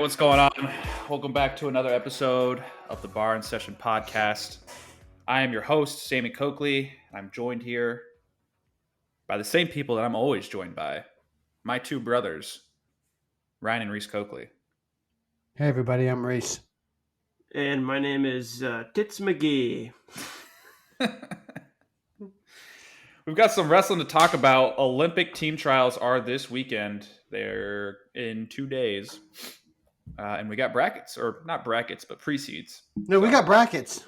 What's going on? Welcome back to another episode of the Bar and Session podcast. I am your host, Sammy Coakley. I'm joined here by the same people that I'm always joined by, my two brothers, Ryan and Reese Coakley. Hey everybody, I'm Reese. And my name is Tits McGee. We've got some wrestling to talk about. Olympic team trials are this weekend. They're in 2 days. And we got brackets, or not brackets, but pre-seeds. No, we got brackets.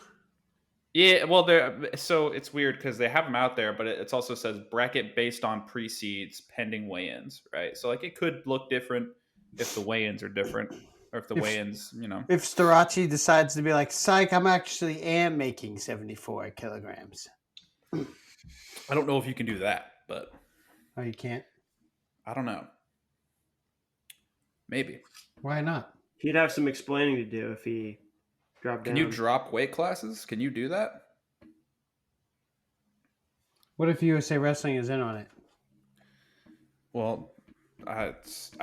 Yeah, well, so it's weird because they have them out there, but it also says bracket based on pre-seeds pending weigh-ins, right? So like it could look different if the weigh-ins are different, or if the weigh-ins, If Starachi decides to be like, psych, I'm actually am making 74 kilograms. I don't know if you can do that, but Oh, you can't? I don't know. Maybe. Why not? He'd have some explaining to do if he dropped down. Can you drop weight classes? Can you do that? What if USA Wrestling is in on it? Well, I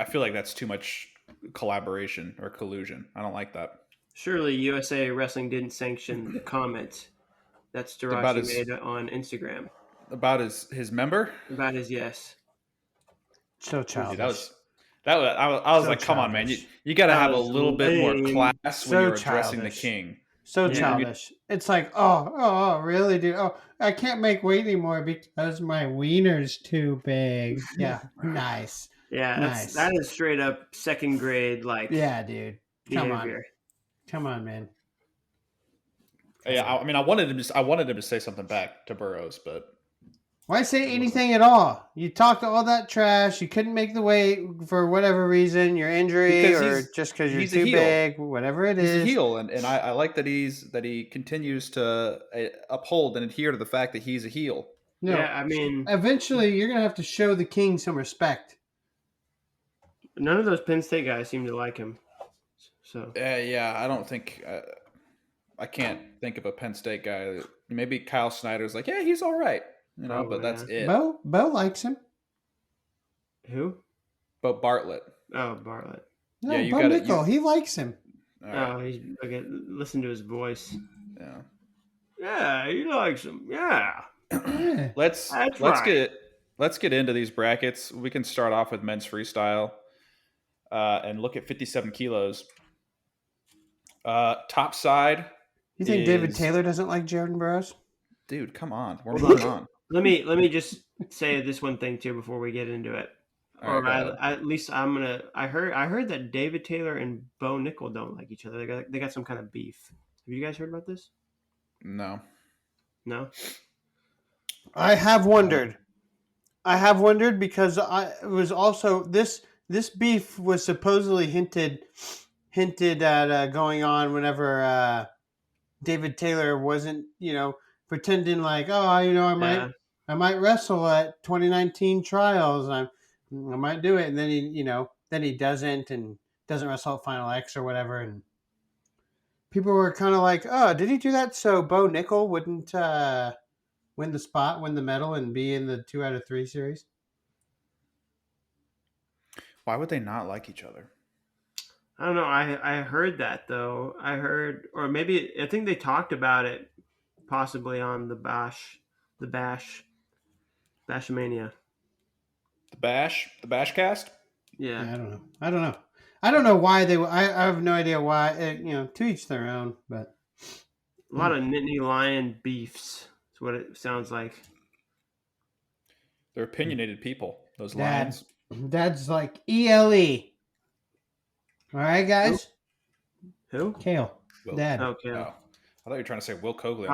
feel like that's too much collaboration or collusion. I don't like that. Surely USA Wrestling didn't sanction the comment that Starachi made on Instagram. About his member? About his yes. So childish. Dude, I was so like, come on, man. You got to have a little bit more class when you're addressing the king. So childish. It's like, oh, really, dude? Oh, I can't make weight anymore because my wiener's too big. Yeah, nice. Yeah, nice. That is straight up second grade, like. Yeah, dude. Come on, man. Yeah, I mean, I wanted him to say something back to Burroughs, but why say anything at all? You talked all that trash. You couldn't make the weight for whatever reason, your injury, or just because you're too big, whatever it is. He's a heel, and I like that he continues to uphold and adhere to the fact that he's a heel. No, yeah, I mean, eventually you're gonna have to show the king some respect. None of those Penn State guys seem to like him. So yeah, I don't think I can't think of a Penn State guy. Maybe Kyle Snyder's like, yeah, he's all right. But that's it. Bo likes him. Who? Bo Bartlett. Oh, Bartlett. No, yeah, Bo Nickel. He likes him. Right. Oh, he's okay. Listen to his voice. Yeah. Yeah, he likes him. Yeah. Let's get into these brackets. We can start off with men's freestyle, and look at 57 kilos. Top side. You think David Taylor doesn't like Jordan Burroughs? Dude, come on. We're moving on. Let me just say this one thing too before we get into it. At least I heard that David Taylor and Bo Nickel don't like each other. They got some kind of beef. Have you guys heard about this? No. I have wondered because it was also this beef was supposedly hinted at going on whenever David Taylor wasn't, pretending like, I might wrestle at 2019 trials. I might do it, and then he doesn't, and doesn't wrestle at Final X or whatever. And people were kind of like, oh, did he do that so Bo Nickel wouldn't win the medal, and be in the 2 out of 3 series? Why would they not like each other? I don't know. I heard that though. Or maybe I think they talked about it. Possibly on the Bashmania. The Bashcast? Yeah. I don't know why they. I have no idea why. To each their own. But a lot of Nittany Lion beefs. That's what it sounds like. They're opinionated people. Those lions. Dad's like ELE. All right, guys. Who? Kale. Dad. Oh, Kale. Oh. I thought you were trying to say Will Coakley.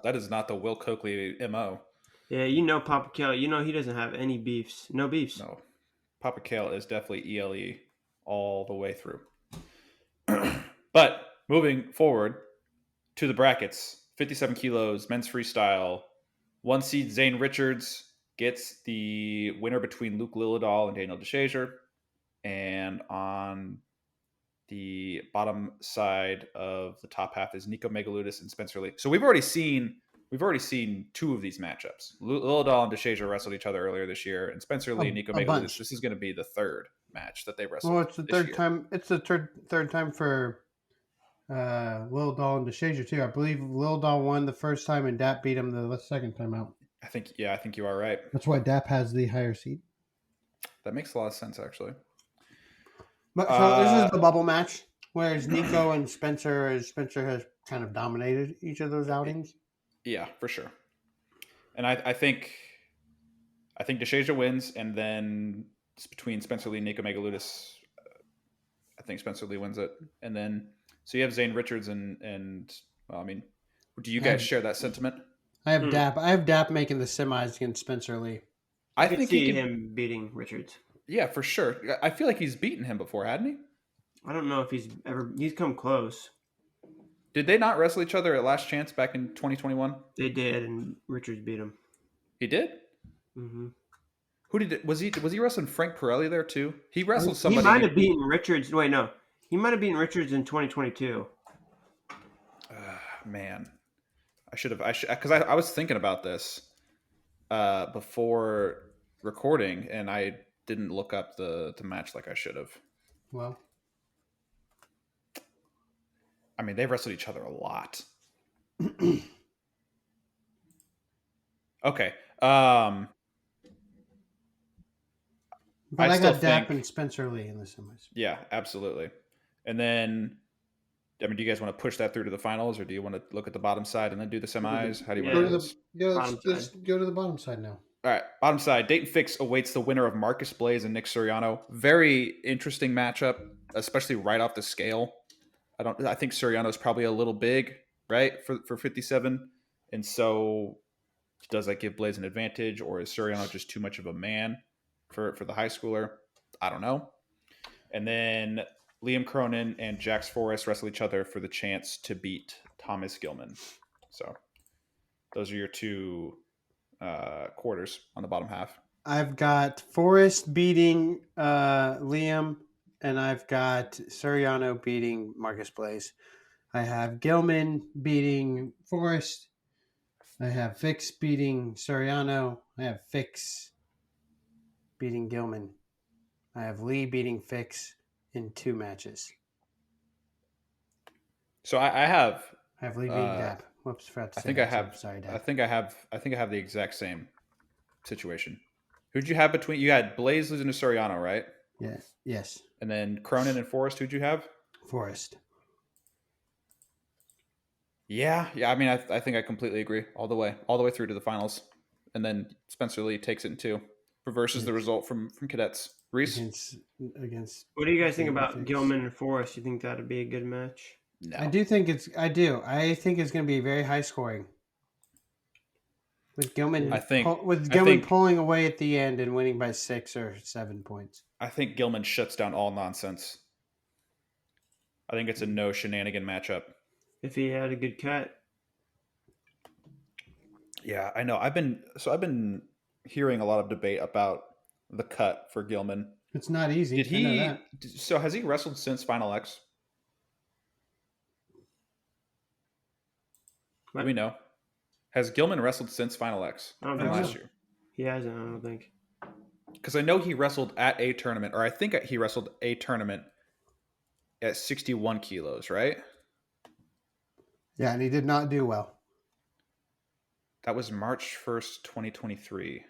That is not the Will Coakley MO. Yeah, Papa Kale. He doesn't have any beefs. No beefs. No. Papa Kale is definitely ELE all the way through. But moving forward to the brackets, 57 kilos, men's freestyle. 1 seed Zane Richards gets the winner between Luke Lillidahl and Daniel DeShazer. And on the bottom side of the top half is Nico Megaludis and Spencer Lee. So we've already seen 2 of these matchups. Lillidahl and DeShazer wrestled each other earlier this year, and Spencer Lee and Nico Megaludis. This is going to be the third. match that they wrestled. Well, it's the this third year. time. It's the third time for Lil Dahl and DeShazer too. I believe Lil Dahl won the first time and Dap beat him the second time out. I think you are right. That's why Dap has the higher seed. That makes a lot of sense, actually. But so this is the bubble match, whereas Nico and Spencer has kind of dominated each of those outings. Yeah, for sure. And I think DeShazer wins, and then it's between Spencer Lee and Nico Megaludis. I think Spencer Lee wins it, and then so you have Zane Richards and well, I mean, do you guys share that sentiment? I have Dap. I have Dap making the semis against Spencer Lee. I think see him beating Richards. Yeah, for sure. I feel like he's beaten him before, hadn't he? I don't know if he's come close. Did they not wrestle each other at Last Chance back in 2021? They did, and Richards beat him. He did? Mm-hmm. Who did was he wrestling Frank Pirelli there too? He wrestled somebody. He might have beaten Richards. Wait, no. He might have beaten Richards in 2022. Man. Because I was thinking about this before recording, and I didn't look up the match like I should have. Well, I mean, they've wrestled each other a lot. Okay. but I got Dap and Spencer Lee in the semis. Yeah, absolutely. And then, I mean, do you guys want to push that through to the finals, or do you want to look at the bottom side and then do the semis? How do you want to do this? Let's go to the bottom side now. All right, bottom side. Dayton Fix awaits the winner of Marcus Blaze and Nick Suriano. Very interesting matchup, especially right off the scale. I think Suriano is probably a little big, right, for 57, and so does that give Blaze an advantage, or is Suriano just too much of a man for the high schooler? I don't know. And then Liam Cronin and Jax Forrest wrestle each other for the chance to beat Thomas Gilman. So those are your two quarters on the bottom half. I've got Forrest beating Liam, and I've got Suriano beating Marcus Blaze. I have Gilman beating Forrest. I have Fix beating Suriano. I have Fix beating Gilman. I have Lee beating Fix in 2 matches. So I have Lee beating Dap. Whoops, forgot to say I think that. I have. Sorry, Dap. I think I have the exact same situation. Who'd you have between? You had Blaze losing to Suriano, right? Yeah. Yes. And then Cronin and Forrest. Who'd you have? Forrest. Yeah. I mean, I think I completely agree all the way through to the finals, and then Spencer Lee takes it in 2, reverses the result from Cadets. Reese, against. What do you guys think about Gilman and Forrest? You think that'd be a good match? No. I think it's going to be very high scoring. With Gilman, pulling away at the end and winning by 6 or 7 points. I think Gilman shuts down all nonsense. I think it's a no shenanigan matchup. If he had a good cut. Yeah, I know. I've been hearing a lot of debate about the cut for Gilman. It's not easy. Did he? So has he wrestled since Final X? What? Do we know? Has Gilman wrestled since Final X from last year? He hasn't, I don't think. Because I know he wrestled at a tournament, or I think he wrestled a tournament at 61 kilos, right? Yeah, and he did not do well. That was March 1st, 2023.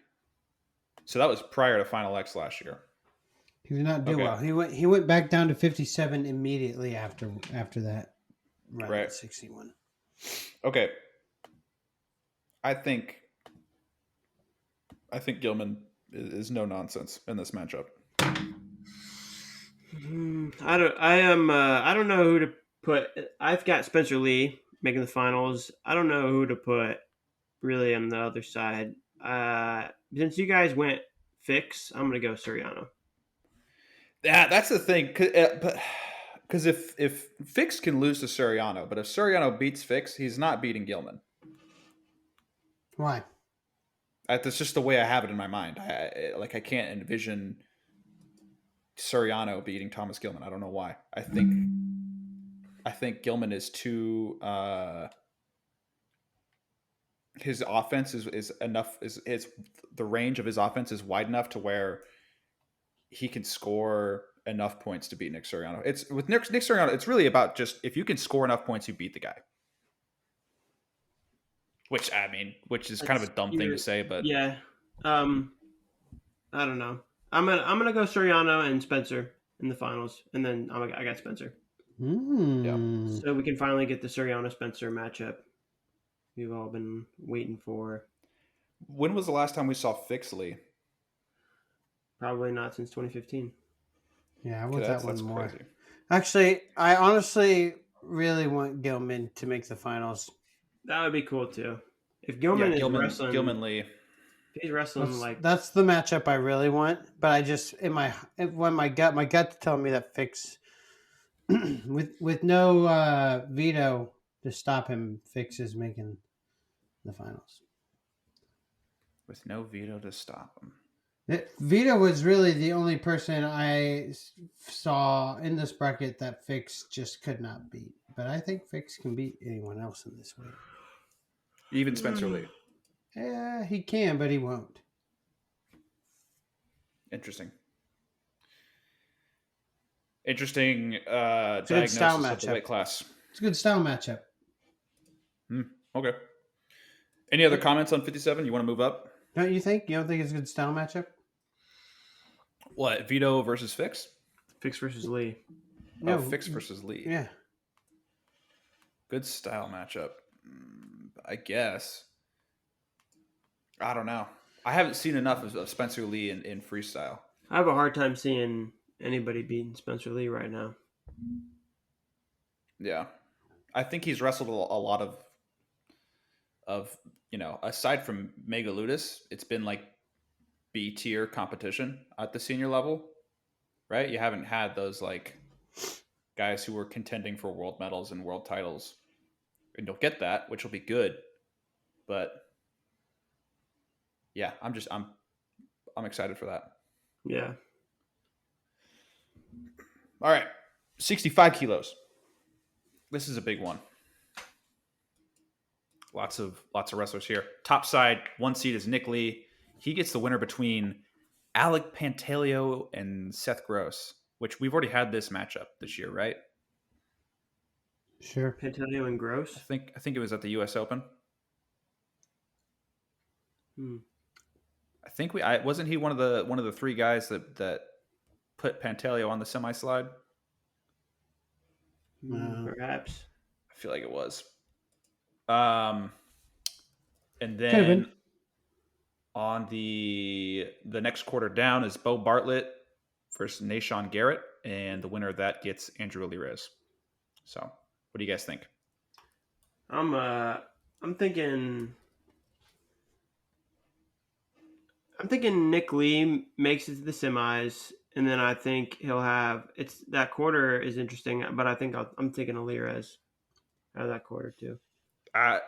So that was prior to Final X last year. He did not do well. He went back down to 57 immediately after that. Right. At 61. Okay. I think Gilman is no nonsense in this matchup. I don't know who to put. I've got Spencer Lee making the finals. I don't know who to put really on the other side. Since you guys went Fix, I'm gonna go Suriano. Yeah, that's the thing. Because if Fix can lose to Suriano, but if Suriano beats Fix, he's not beating Gilman. Why? That's just the way I have it in my mind. I can't envision Suriano beating Thomas Gilman. I don't know why. I think Gilman is too. His offense is enough. Is the range of his offense is wide enough to where he can score enough points to beat Nick Suriano. It's with Nick Suriano, it's really about just if you can score enough points, you beat the guy. Which is kind of a dumb thing to say, but yeah, I don't know. I'm gonna go Suriano and Spencer in the finals, and then I got Spencer. So we can finally get the Suriano Spencer matchup we've all been waiting for. When was the last time we saw Fix Lee? Probably not since 2015. Yeah, I want that one more. Crazy. Actually, I honestly really want Gilman to make the finals. That would be cool too. If Gilman is wrestling, Gilman Lee. If he's wrestling that's the matchup I really want. But I just when my gut telling me that Fix with no veto to stop him, Fix is making the finals. With no veto to stop him. Vito was really the only person I saw in this bracket that Fix just could not beat. But I think Fix can beat anyone else in this way. Even Spencer Lee. Yeah, he can, but he won't. Interesting. Diagnosis good style of the matchup. weight class. It's a good style matchup. Okay. Any other comments on 57? You want to move up? Don't you think? You don't think it's a good style matchup? What, Vito versus Fix? Fix versus Lee. No, Fix versus Lee. Yeah. Good style matchup. I guess. I don't know. I haven't seen enough of Spencer Lee in freestyle. I have a hard time seeing anybody beating Spencer Lee right now. Yeah. I think he's wrestled a lot of aside from Mega Ludus, it's been like B tier competition at the senior level, right? You haven't had those like guys who were contending for world medals and world titles, and you'll get that, which will be good. But yeah, I'm excited for that. Yeah. All right, 65 kilos. This is a big one. Lots of wrestlers here. Top side, 1 seed is Nick Lee. He gets the winner between Alec Pantaleo and Seth Gross, which we've already had this matchup this year, right? Sure. Pantaleo and Gross. I think it was at the U.S. Open. I think wasn't he one of the 3 guys that put Pantaleo on the semi slide? Perhaps. I feel like it was. And then on the next quarter down is Bo Bartlett versus Nashon Garrett, and the winner of that gets Andrew Alirez. So, what do you guys think? I'm thinking Nick Lee makes it to the semis, and then I think he'll have that quarter is interesting, but I think I'm taking Alirez out of that quarter too. I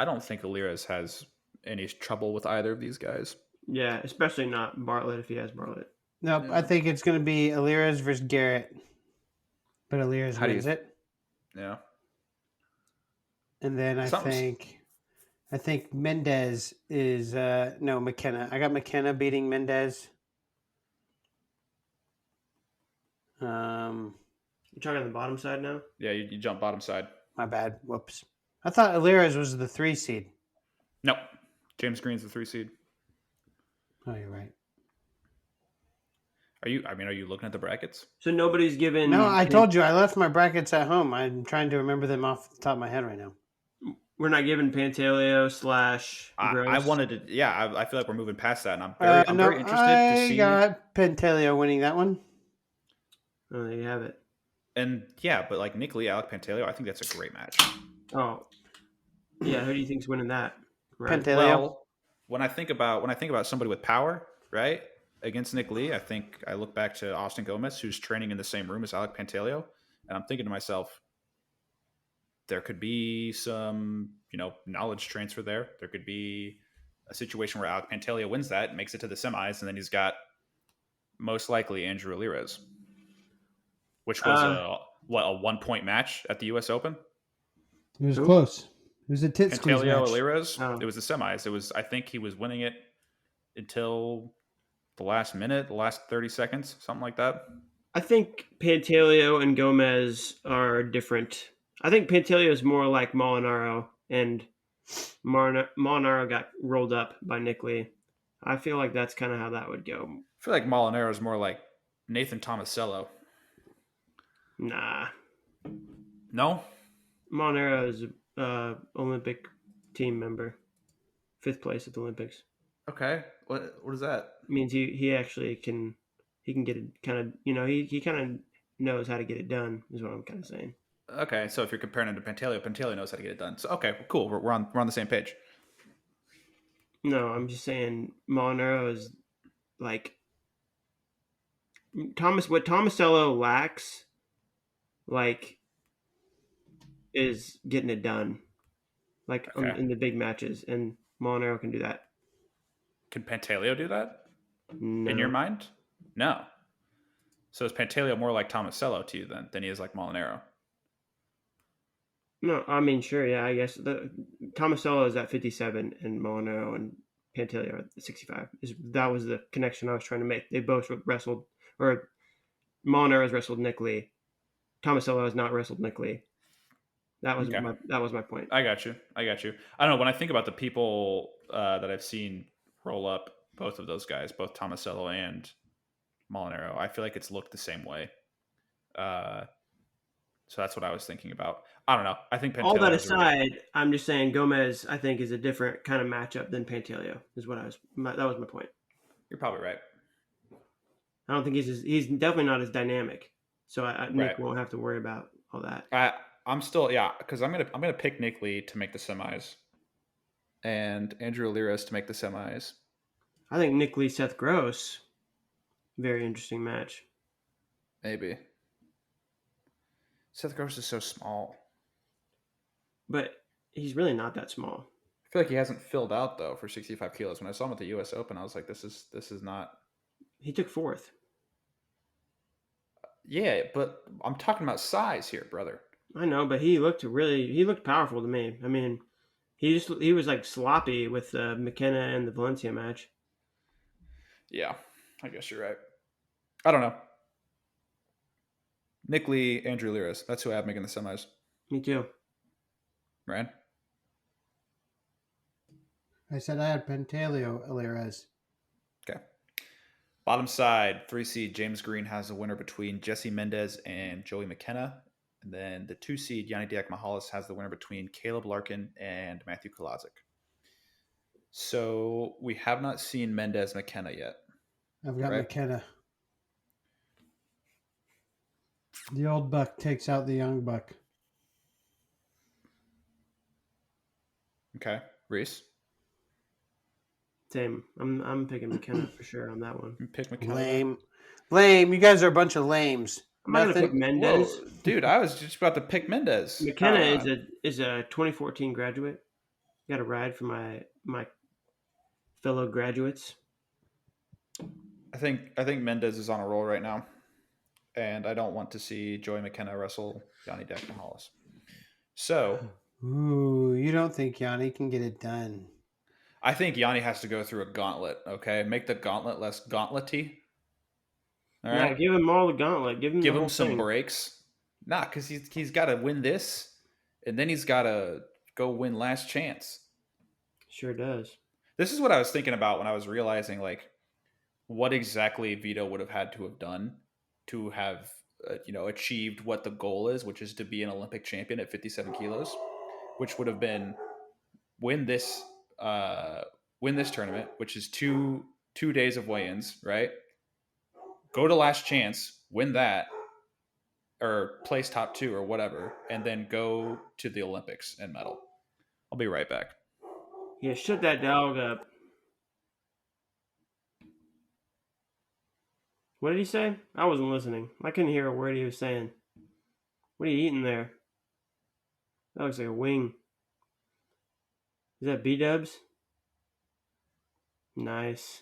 don't think Alirez has any trouble with either of these guys. Yeah, especially not Bartlett if he has Bartlett. Nope, yeah. I think it's going to be Alirez versus Garrett, but Alirez wins it. Yeah. And then I think Mendez is McKenna. I got McKenna beating Mendez. You're talking on the bottom side now? Yeah, you jump bottom side. My bad. Whoops. I thought Alirez was the 3 seed. No. James Green's the 3 seed. Oh, you're right. Are you looking at the brackets? So nobody's given... No, I told you I left my brackets at home. I'm trying to remember them off the top of my head right now. We're not giving Pantaleo / Gross. I wanted to... Yeah, I feel like we're moving past that, and I'm very interested to see... I got Pantaleo winning that one. Oh, there you have it. And yeah, but like Nick Lee, Alec Pantaleo, I think that's a great match. Oh, yeah. Who do you think's winning that? Right? Pantaleo. Well, when I think about somebody with power, right, against Nick Lee, I think I look back to Austin Gomez, who's training in the same room as Alec Pantaleo, and I'm thinking to myself, there could be some, knowledge transfer there. There could be a situation where Alec Pantaleo wins that, makes it to the semis, and then he's got most likely Andrew Alirez, which was a 1-point match at the U.S. Open. It was close. It was a tit squeeze match. Alirez. It was the semis. I think he was winning it until the last minute, the last 30 seconds, something like that. I think Pantaleo and Gomez are different. I think Pantaleo is more like Molinaro, and Molinaro got rolled up by Nick Lee. I feel like that's kind of how that would go. I feel like Molinaro is more like Nathan Tomasello. Nah, No? Molinaro is Olympic team member, 5th place at the Olympics. Okay. What is that? Means he actually can get it kind of, he kind of knows how to get it done is what I'm kind of saying. Okay, so if you're comparing him to Pantaleo knows how to get it done. So okay, cool. We're on the same page. No, I'm just saying Molinaro is like what Tomasello lacks, like, is getting it done, like Okay. in the big matches, and Molinaro can do that. Can Pantaleo do that? No. In your mind? No. So is Pantaleo more like Tomasello to you than he is like Molinaro? No, I mean, sure, yeah, I guess Tomasello is at 57, and Molinaro and Pantaleo are at 65. That was the connection I was trying to make. They both wrestled, or Molinaro has wrestled Nick Lee. Tomasello has not wrestled Nick Lee. That was Okay. that was my point. I got you. I don't know. When I think about the people that I've seen roll up both of those guys, both Tomasello and Molinaro, I feel like it's looked the same way. So that's what I was thinking about. I don't know. I think Pantaleo. All that aside, I'm just saying Gomez, I think, is a different kind of matchup than Pantaleo. Is what that was my point. You're probably right. I don't think he's definitely not as dynamic. So Nick Right. won't have to worry about all that. I'm still because I'm gonna pick Nick Lee to make the semis, and Andrew Aliras to make the semis. I think Nick Lee, Seth Gross, very interesting match. Maybe. Seth Gross is so small. But he's really not that small. I feel like he hasn't filled out though for 65 kilos. When I saw him at the U.S. Open, I was like, this is not. He took 4th. Yeah, but I'm talking about size here, brother. I know, but he looked powerful to me. I mean, he was like sloppy with McKenna and the Valencia match. Yeah, I guess you're right. I don't know. Nick Lee, Andrew Liras. That's who I have making the semis. Me too. Ryan? I said I had Pantaleo Aliras. Okay. Bottom side, 3 seed James Green has a winner between Jesse Mendez and Joey McKenna. And then the 2 seed Yanni Diakmahalis has the winner between Caleb Larkin and Matthew Kolazic. So we have not seen Mendez McKenna yet. I've got McKenna. The old buck takes out the young buck. Okay. Reese? Same. I'm picking McKenna for sure on that one. You pick McKenna. Lame. You guys are a bunch of lames. I'm not gonna pick Mendez. Whoa, dude, I was just about to pick Mendez. McKenna is a 2014 graduate. Got a ride for my fellow graduates. I think Mendez is on a roll right now, and I don't want to see Joey McKenna wrestle Yanni Diakmahalis. So, ooh, you don't think Yanni can get it done? I think Yanni has to go through a gauntlet. Okay, make the gauntlet less gauntletty. All right, give him all the gauntlet. Give him some breaks. Nah, because he's got to win this, and then he's got to go win Last Chance. Sure does. This is what I was thinking about when I was realizing like what exactly Vito would have had to have done to have achieved what the goal is, which is to be an Olympic champion at 57 kilos, which would have been win this tournament, which is two days of weigh-ins, right? Go to Last Chance, win that, or place top 2 or whatever, and then go to the Olympics and medal. I'll be right back. Yeah, shut that dog up. What did he say? I wasn't listening. I couldn't hear a word he was saying. What are you eating there? That looks like a wing. Is that B-dubs? Nice.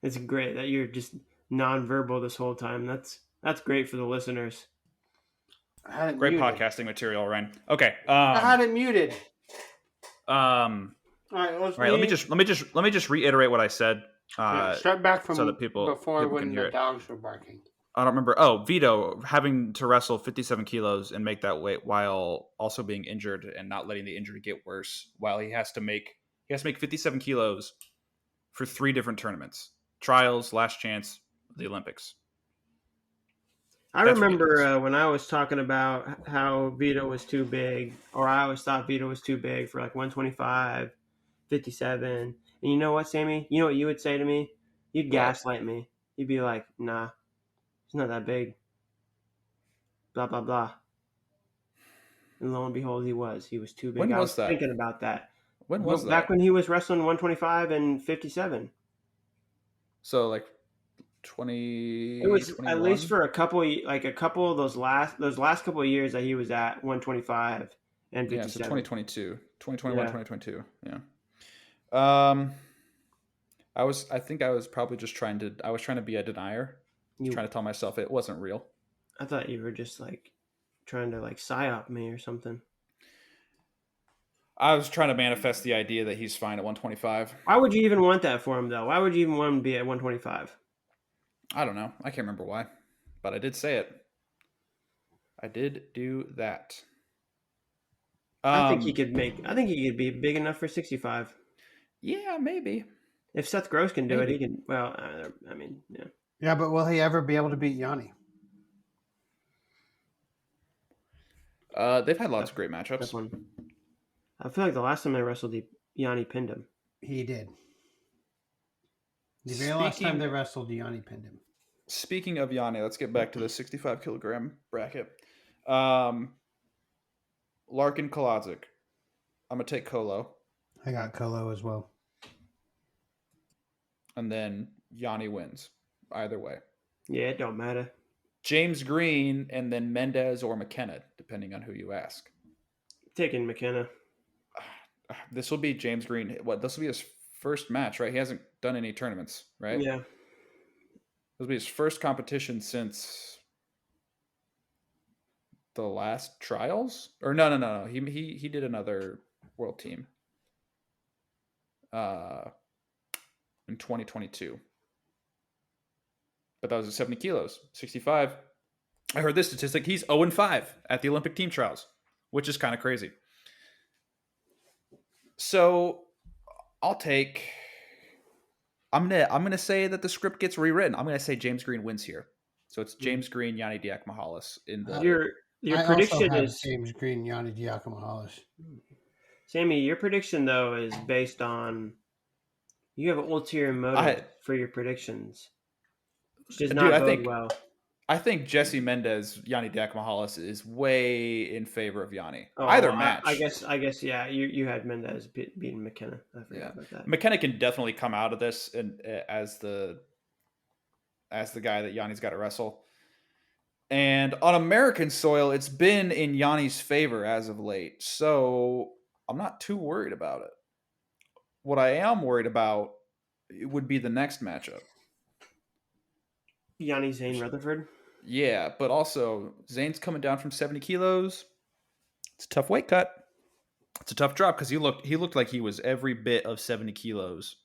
It's great that you're just non-verbal this whole time. That's great for the listeners. Great podcasting material, Ryan. Okay. I had it muted. All right, All right, let me just reiterate what I said, start back from so that people before can when hear the it. dogs were barking. I don't remember. Oh, Vito having to wrestle 57 kilos and make that weight while also being injured and not letting the injury get worse. While he has to make 57 kilos for 3 different tournaments: trials, last chance, the Olympics. I That's remember ridiculous. when I was talking about how Vito was too big, or I always thought Vito was too big for like 125, 57. And you know what, Sammy? You know what you would say to me? You'd What? gaslight me. You'd be like, nah, he's not that big. Blah, blah, blah. And lo and behold, he was. He was too big. When I was was that? thinking about that. When was Back that? when he was wrestling 125 and 57. So like It was at least 2021? for a couple of those last couple of years that he was at 125 and Yeah, so 57. 2022. 2021, Yeah. 2022. Yeah. I think I was probably just trying to be a denier. Trying to tell myself it wasn't real. I thought you were just like trying to like psyop me or something. I was trying to manifest the idea that he's fine at 125. Why would you even want that for him though? Why would you even want him to be at 125? I don't know. I can't remember why, but I did say it. I did do that. I think he could be big enough for 65. Yeah, maybe. If Seth Gross can do it, Maybe. he can. Well, I mean, yeah. Yeah, but will he ever be able to beat Yanni? They've had lots of great Tough matchups. one. I feel like the last time they wrestled, Yanni pinned him. He did. The very last time they wrestled, Yanni pinned him. Speaking of Yanni, let's get back to the 65 kilogram bracket. Larkin Koladzic. I'm gonna take Kolo, I got Kolo as well. and then Yanni wins. Either way. Yeah, it don't matter. James Green, and then Mendez or McKenna, depending on who you ask. Taking McKenna. This will be James Green. This will be his first match, right? He hasn't done any tournaments, right? Yeah. This will be his first competition since the last trials. Or no. He did another world team. In 2022. But that was at 70 kilos. 65. I heard this statistic. He's 0-5 at the Olympic team trials, which is kind of crazy. So I'm gonna say that the script gets rewritten. I'm gonna say James Green wins here. So it's James Green, Yanni Diakomahalis in the Your I prediction also have is James Green, Yanni Diakomahalis. Sammy. Your prediction though is based on you have an ulterior motive for your predictions, which does not bode well. I think Jesse Mendez, Yanni Diakomahalis is way in favor of Yanni. Oh, Either match. I guess, yeah. You had Mendez beating McKenna. I forgot about that. McKenna can definitely come out of this and as the guy that Yanni's got to wrestle. And on American soil, it's been in Yanni's favor as of late. So I'm not too worried about it. What I am worried about would be the next matchup. Yanni Zane Rutherford. Yeah, but also Zane's coming down from 70 kilos. It's a tough weight cut. It's a tough drop because he looked like he was every bit of 70 kilos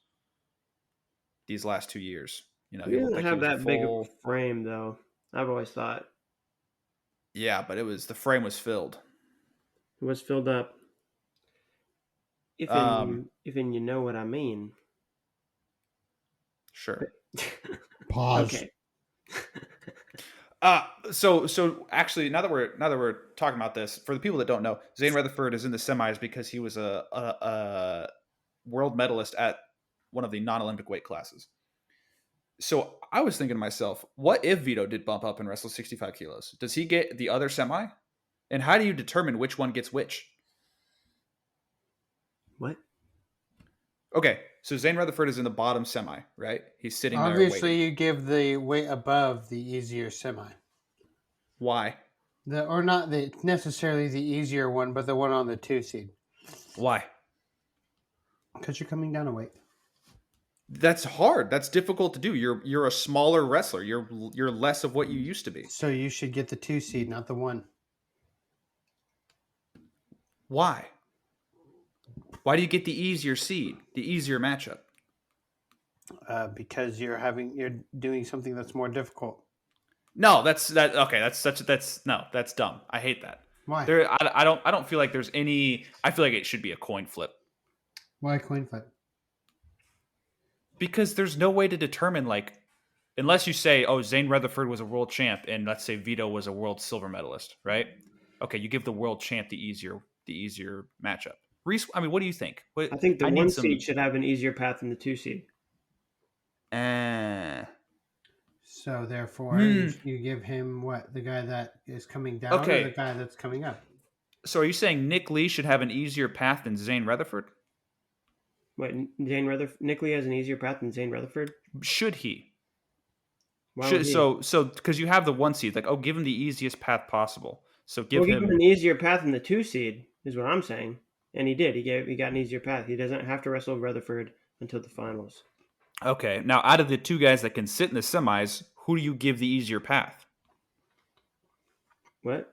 these last 2 years. You know, he doesn't have that big of a frame though. I've always thought. Yeah, but the frame was filled. It was filled up. If you know what I mean. Sure. Pause. Okay. So actually, now that we're talking about this, for the people that don't know, Zane Rutherford is in the semis because he was a world medalist at one of the non-Olympic weight classes. So I was thinking to myself, what if Vito did bump up and wrestle 65 kilos? Does he get the other semi? And how do you determine which one gets which? What? Okay, so Zane Rutherford is in the bottom semi, right? He's sitting there. Obviously, you give the weight above the easier semi. Why? Or not necessarily the easier one, but the one on the 2 seed. Why? Because you're coming down a weight. That's hard. That's difficult to do. You're a smaller wrestler. You're less of what you used to be. So you should get the 2 seed, not the 1. Why? Why do you get the easier seed, the easier matchup? Because you're doing something that's more difficult. No, that's dumb. I hate that. Why? I don't feel like there's any. I feel like it should be a coin flip Why coin flip? because there's no way to determine unless you say, oh, Zane Rutherford was a world champ and let's say Vito was a world silver medalist, right? Okay, you give the world champ the easier matchup. Reese, I mean, what do you think? I think the 1 seed should have an easier path than the 2 seed. So therefore, you give him what? The guy that is coming down, or the guy that's coming up? So are you saying Nick Lee should have an easier path than Zane Rutherford? What, Nick Lee has an easier path than Zane Rutherford? Should he? Why would he? So because you have the 1 seed, give him the easiest path possible. So give him an easier path than the 2 seed is what I'm saying, and he did. He got an easier path. He doesn't have to wrestle Rutherford until the finals. Okay, now out of the 2 guys that can sit in the semis, who do you give the easier path? What?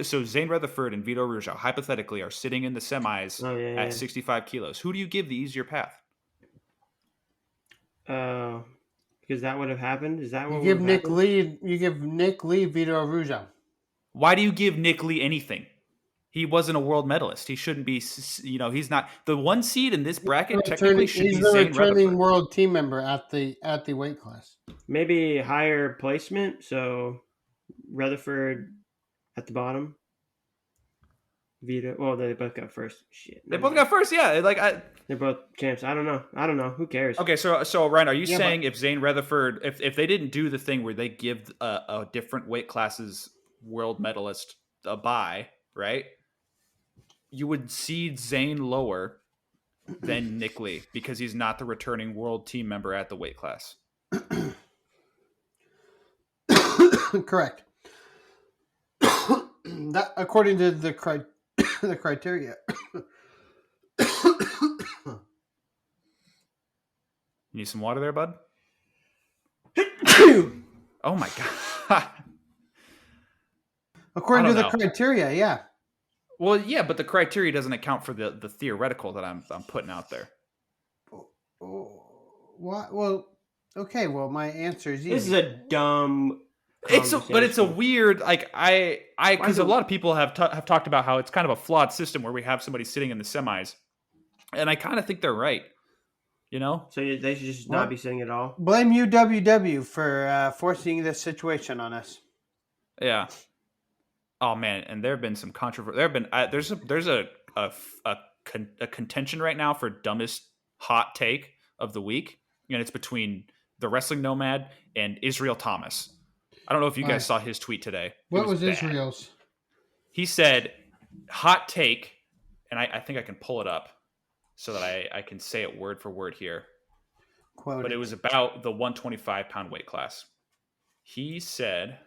So Zane Rutherford and Vito Rougeau hypothetically are sitting in the semis at 65 kilos. Who do you give the easier path? Because that would have happened. Is that what you give Nick Lee? You give Nick Lee Vito Rougeau. Why do you give Nick Lee anything? He wasn't a world medalist. He shouldn't be. He's not the 1 seed in this bracket. Technically, should be Zane Rutherford. He's the returning world team member at the weight class. Maybe higher placement. So Rutherford at the bottom. Vito. Well, they both got first. Shit. They both got first. Yeah, they're both champs. I don't know. Who cares? Okay, so Ryan, are you saying if Zane Rutherford, if they didn't do the thing where they give a different weight classes world medalist a bye, right? You would seed Zane lower than Nick Lee because he's not the returning world team member at the weight class. Correct. That according to the criteria. You need some water there, bud? Oh my god. According to the criteria, yeah. Well, yeah, but the criteria doesn't account for the theoretical that I'm putting out there. What? Well, okay. Well, my answer is easy. This is a dumb. But it's a weird because a lot of people have talked about how it's kind of a flawed system where we have somebody sitting in the semis, and I kind of think they're right. So they should just not be sitting at all. Blame UWW for forcing this situation on us. Yeah. Oh man, and there have been some controversy. There have been there's a contention right now for dumbest hot take of the week, and it's between the Wrestling Nomad and Israel Thomas. I don't know if you guys saw his tweet today. What was Israel's? He said, "Hot take," and I think I can pull it up so that I can say it word for word here. But it was about the 125-pound weight class. He said,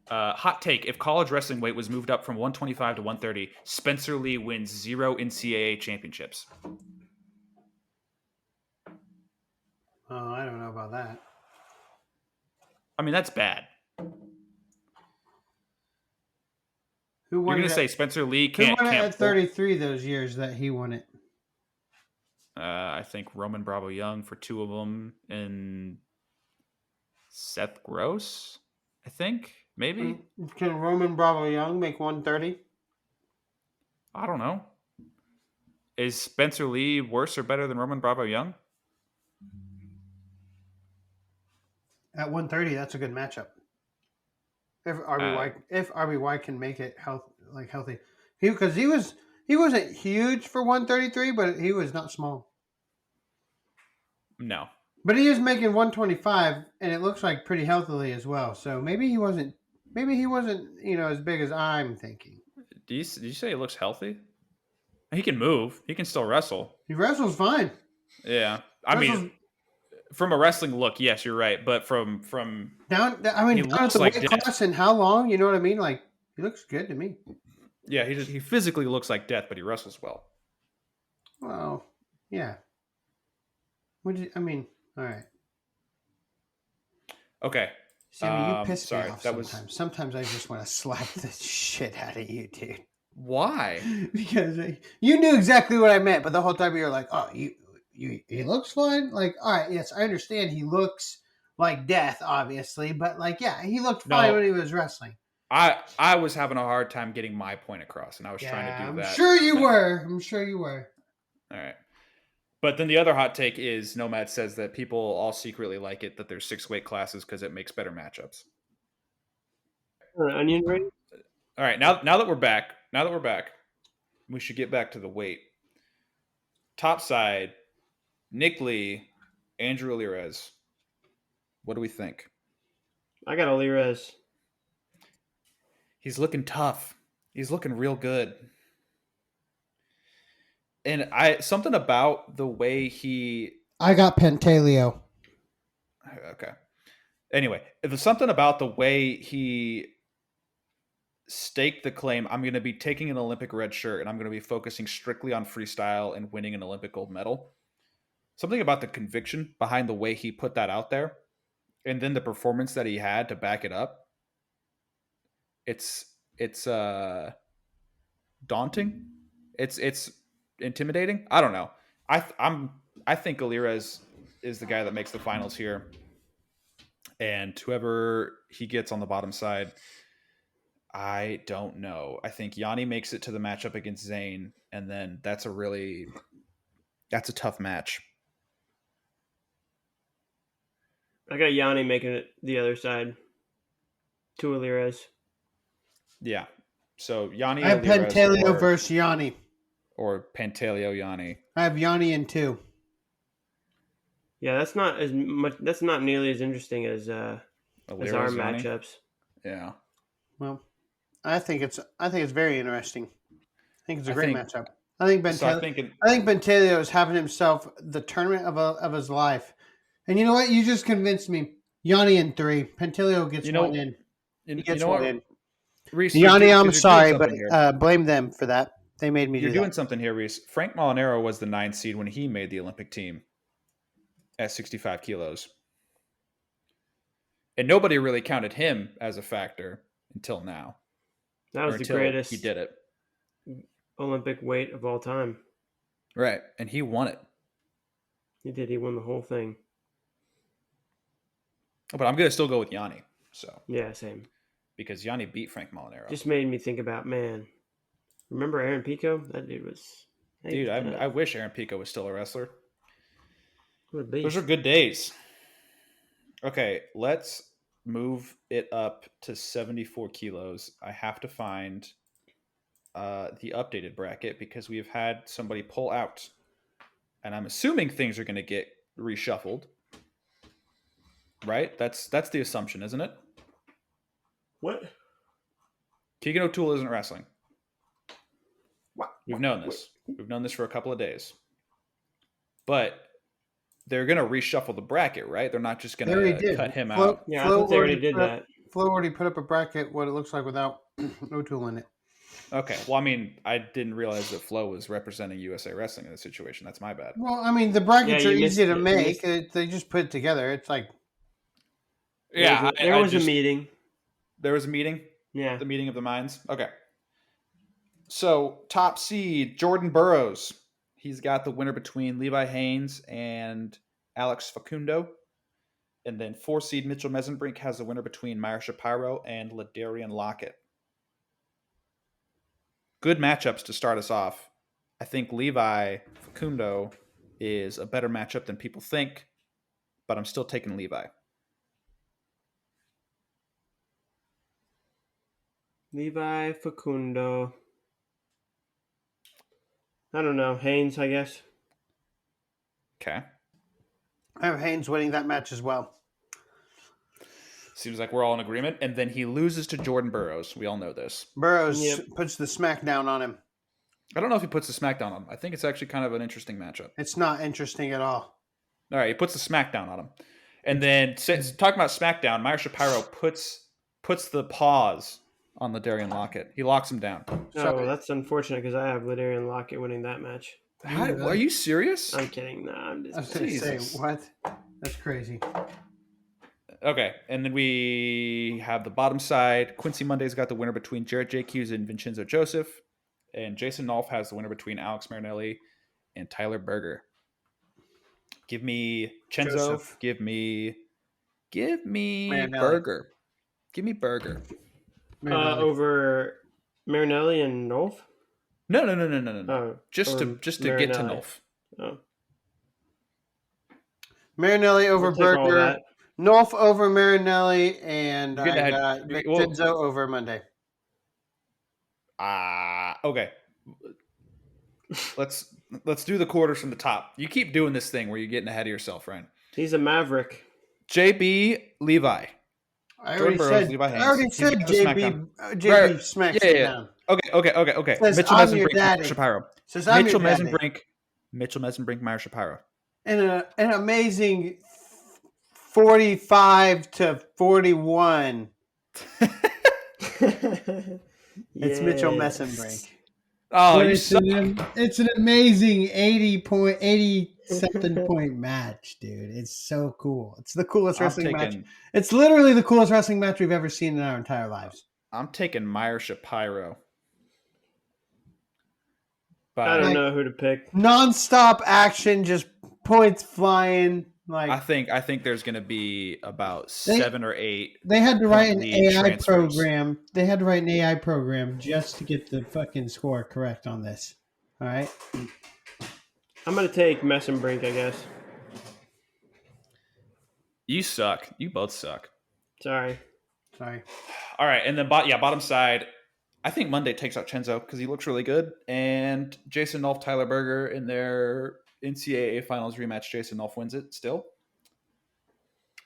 hot take, if college wrestling weight was moved up from 125 to 130, Spencer Lee wins 0 NCAA championships. Oh, I don't know about that. I mean, that's bad. Who won? You're going to say Spencer Lee can't... Who won it at 33 those years that he won it? I think Roman Bravo Young for 2 of them, and Seth Gross, I think, maybe. Can Roman Bravo Young make 130? I don't know. Is Spencer Lee worse or better than Roman Bravo Young? At 130, that's a good matchup. If RBY can make it healthy, because he wasn't huge for 133, but he was not small. No, but he is making 125, and it looks like pretty healthily as well. So maybe he wasn't as big as I'm thinking. Did you say he looks healthy? He can move. He can still wrestle. He wrestles fine. Yeah, I mean, from a wrestling look, yes, you're right. But from down, down at the weight class and how long? You know what I mean? Like, he looks good to me. Yeah, he physically looks like death, but he wrestles well. Well, yeah. All right. Okay. Sammy, you piss me off sometimes. Sometimes I just want to slap the shit out of you, dude. Why? Because you knew exactly what I meant, but the whole time you were like, "Oh, he looks fine." Like, all right, yes, I understand. He looks like death, obviously, but like, yeah, he looked fine No. when he was wrestling. I was having a hard time getting my point across, and I was trying to do I'm that. sure you were. I'm sure you were. All right. But then the other hot take is Nomad says that people all secretly like it that there's 6 weight classes because it makes better matchups. Onion ring. All right, now that we're back, we should get back to the weight. Top side, Nick Lee, Andrew Alirez. What do we think? I got Alirez. He's looking tough. He's looking real good. And something about the way he I got Pantaleo. okay. Anyway, there's something about the way he staked the claim. I'm going to be taking an Olympic red shirt and I'm going to be focusing strictly on freestyle and winning an Olympic gold medal. Something about the conviction behind the way he put that out there, and then the performance that he had to back it up. It's daunting. It's intimidating. I don't know. I think Alirez is the guy that makes the finals here, and whoever he gets on the bottom side, I don't know. I think Yanni makes it to the matchup against Zayn, and then that's a tough match. I got Yanni making it the other side. To Alirez. Yeah. So Yanni. I have Alirez Pantaleo versus Yanni. Or Pantaleo Yanni. I have Yanni in 2. Yeah, that's not as much. That's not nearly as interesting as our Yanni? matchups. Yeah. Well, I think it's very interesting. I think it's a great matchup. I think Pantaleo is having himself the tournament of his life. And you know what? You just convinced me. Yanni in 3. Pantaleo gets one in. He gets one in. Reese, Yanni, I'm sorry, but blame them for that. They made me do that. You're doing something here, Reese. Frank Molinaro was the 9 seed when he made the Olympic team at 65 kilos. And nobody really counted him as a factor until now. That was the greatest he did it. Olympic weight of all time. Right. And he won it. He did. He won the whole thing. But I'm going to still go with Yanni. So yeah, same. Because Yanni beat Frank Molinaro. Just made me think about, man, remember Aaron Pico? That dude was... Dude, I wish Aaron Pico was still a wrestler. What a beast. Those are good days. Okay, let's move it up to 74 kilos. I have to find the updated bracket because we have had somebody pull out. And I'm assuming things are going to get reshuffled. Right? That's the assumption, isn't it? What? Keegan O'Toole isn't wrestling. What? We've known this. We've known this for a couple of days. But they're going to reshuffle the bracket, right? They're not just going to cut him out. Yeah, I thought they already did that. Flo already put up a bracket, what it looks like without O'Toole in it. Okay. Well, I mean, I didn't realize that Flo was representing USA Wrestling in this situation. That's my bad. Well, I mean, the brackets are easy to make. They just put it together. It's like... Yeah. There was a meeting. There was a meeting? Yeah. The meeting of the minds? Okay. So, top seed, Jordan Burroughs. He's got the winner between Levi Haynes and Alex Facundo. And then 4 seed Mitchell Mesenbrink has the winner between Meyer Shapiro and Ladarian Lockett. Good matchups to start us off. I think Levi Facundo is a better matchup than people think, but I'm still taking Levi. Levi Facundo. I don't know. Haynes, I guess. Okay. I have Haynes winning that match as well. Seems like we're all in agreement. And then he loses to Jordan Burroughs. We all know this. Burroughs puts the smackdown on him. I don't know if he puts the smackdown on him. I think it's actually kind of an interesting matchup. It's not interesting at all. All right, he puts the smackdown on him. And then, talking about smackdown, Meyer Shapiro puts the pause on Ladarian Lockett. He locks him down. Oh, well, that's unfortunate because I have Ladarian Lockett winning that match. Are you serious? I'm kidding. No, I'm just... I was going to say, what? That's crazy. Okay, and then we have the bottom side. Quincy Monday's got the winner between Jarrett J. Hughes and Vincenzo Joseph. And Jason Nolf has the winner between Alex Marinelli and Tyler Berger. Give me Chenzo. Joseph. Give me Marinelli. Berger. Give me Berger. Over Marinelli and Nolf? No. Just to get to Marinelli. Nolf. Oh. Marinelli over We'll take all Berger. that. Nolf over Marinelli, and You're gonna I have- got Vincenzo over Monday. Okay. Let's do the quarters from the top. You keep doing this thing where you're getting ahead of yourself, Ryan. He's a Maverick. JB Levi. I Jordan already Burroughs, said, Levi Haynes. I already He's said got the JB. smackdown. JB Right. smacks Yeah, it yeah. down. Okay. Says, Mitchell "I'm your Mesenbrink, daddy." Meyer Shapiro. Says I'm Mitchell your daddy. Mesenbrink, Meyer Shapiro. And an amazing 45 to 41. It's Mitchell Messenbrink. Oh, But you it's suck. it's an amazing 80 something point match, dude. It's so cool. It's the coolest I'm wrestling match. taking, It's literally the coolest wrestling match we've ever seen in our entire lives. I'm taking Meyer Shapiro. I don't know who to pick. Non-stop action, just points flying. I Like think there's going to be about 7 or 8. They had to write an Lead AI transfers. program. They had to write an AI program just to get the fucking score correct on this. All right. I'm going to take Messenbrink, I guess. You suck. You both suck. Sorry. sorry. All right, and then bottom side, I think Monday takes out Chenzo because he looks really good, and Jason Nolf, Tyler Berger in their NCAA Finals rematch. Jason Nolf wins it still.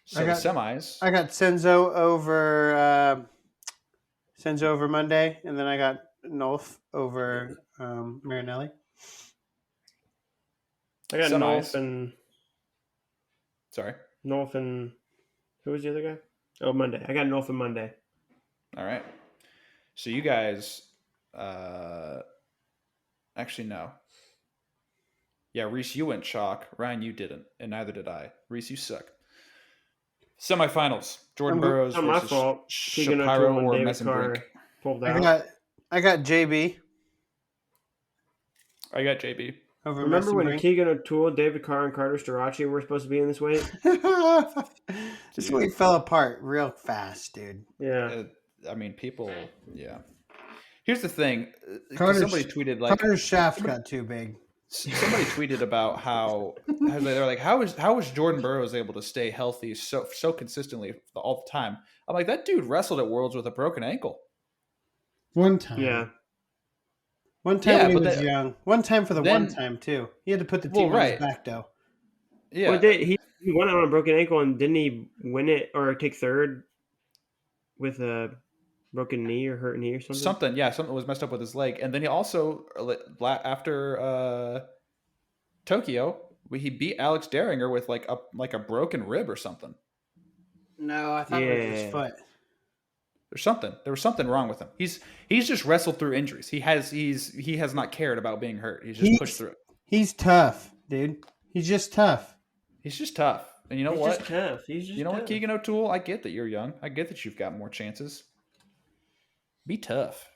So I got- the semis. I got Senzo over Monday, and then I got Nolf over Marinelli. I got Semis. Sorry. Nolf and who was the other guy? Oh, Monday. I got Nolf and Monday. All right. So you guys, actually no. Yeah, Reese, you went chalk. Ryan, you didn't, and neither did I. Reese, you suck. Semifinals: Jordan Burroughs Not my versus fault. Keegan Shapiro O'Toole and or David Carr Messenbrink. pulled I out. got JB I got JB. over Remember when Messenbrink. Keegan O'Toole, David Carr, and Carter Starachi were supposed to be in this weight? This weight fell apart real fast, dude. Yeah. I mean, people. Yeah. Here's the thing. 'Cause Carter's- somebody tweeted like Carter's shaft got too big. somebody tweeted about how they're like how is Jordan Burroughs able to stay healthy so consistently all the time? I'm like, that dude wrestled at Worlds with a broken ankle. One time. Yeah. One time Yeah, when he but was that- young. One time for the then- one time too. He had to put the Well, team on right. his back though. Yeah. Well, he won it on a broken ankle, and didn't he win it or take third with a broken knee or hurt knee or something? Something was messed up with his leg, and then he also after Tokyo, he beat Alex Deringer with like a broken rib or something. No, I thought it was his Yeah. foot. There was something wrong with him. He's just wrestled through injuries. He has not cared about being hurt. He's just pushed through it. He's tough, dude. He's just tough. He's just tough. And you know He's what? just tough. He's just You know what, tough. Keegan O'Toole? I get that you're young. I get that you've got more chances. Be tough,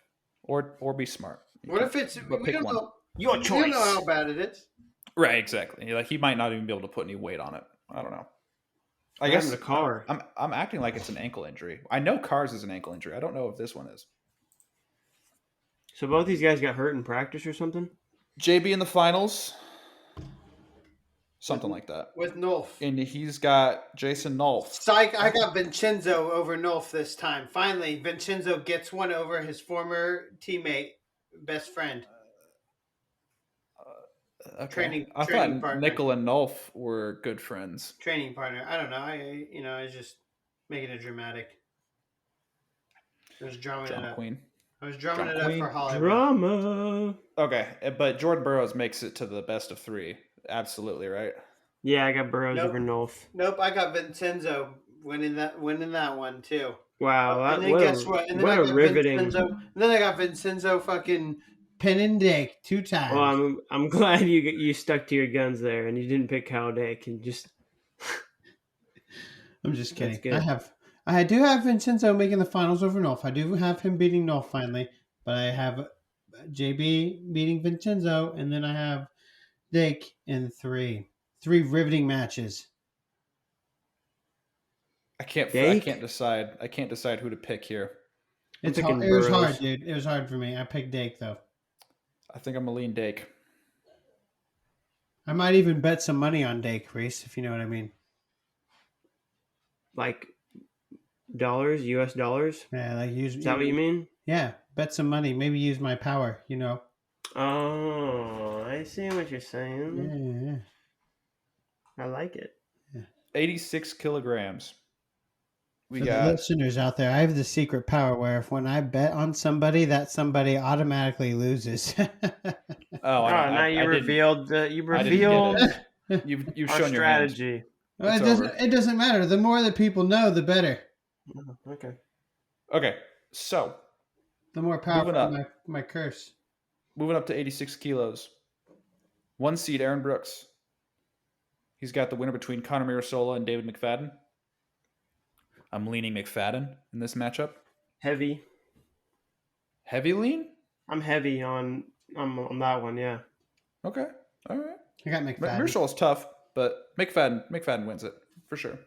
or be smart. What if it's But we pick don't one. know? Your We choice. don't know how bad it is. Right, exactly. Like he might not even be able to put any weight on it. I don't know. I What guess happened to Carr? I'm acting like it's an ankle injury. I know Carr's is an ankle injury. I don't know if this one is. So both these guys got hurt in practice or something? JB in the finals, something like that. With Nolf. And he's got Jason Nolf. Psych, I got Vincenzo over Nolf this time. Finally, Vincenzo gets one over his former teammate, best friend. Okay. Training I thought partner. Nickel and Nolf were good friends. Training partner. I don't know. I was just making it dramatic. I was drumming it Drama up. queen. I was drumming Drama it up queen. for Hollywood. Drama. Okay, but Jordan Burroughs makes it to the best of 3. Absolutely, right? Yeah, I got Burroughs Nope. over Nolf. Nope, I got Vincenzo winning that one too. Wow. And then what guess a, what? And then what I a got riveting. Vincenzo. And then I got Vincenzo fucking. Pen and Dick 2 times. Well, I'm glad you stuck to your guns there and you didn't pick Kyle Dick and just. I'm just kidding. That's good. I do have Vincenzo making the finals over Nolf. I do have him beating Nolf finally, but I have JB beating Vincenzo, and then I have Dake in 3. 3 riveting matches. I can't Dake? decide. I can't decide who to pick here. I'm It's picking hard. It was Burroughs. hard, dude. It was hard for me. I picked Dake though. I think I'm gonna lean Dake. I might even bet some money on Dake, Reese, if you know what I mean. Like dollars, US dollars. Yeah, like use. Is that what you mean? Yeah, bet some money. Maybe use my power. You know. Oh, I see what you're saying. Yeah. I like it. 86 kilograms. We For the got listeners out there, I have the secret power where if when I bet on somebody, that somebody automatically loses. oh, I, now you I didn't- revealed. You I didn't revealed get it. You've our shown your hand. strategy. Well, It's it doesn't. over. It doesn't matter. The more that people know, the better. Okay. Okay, so The more powerful Moving up. my curse. moving up to 86 kilos. 1 seed, Aaron Brooks. He's got the winner between Conor Mirasola and David McFadden. I'm leaning McFadden in this matchup. Heavy. Heavy lean? I'm heavy on that one. Yeah. Okay, all right. I got McFadden. Mirasola's tough, but McFadden wins it for sure.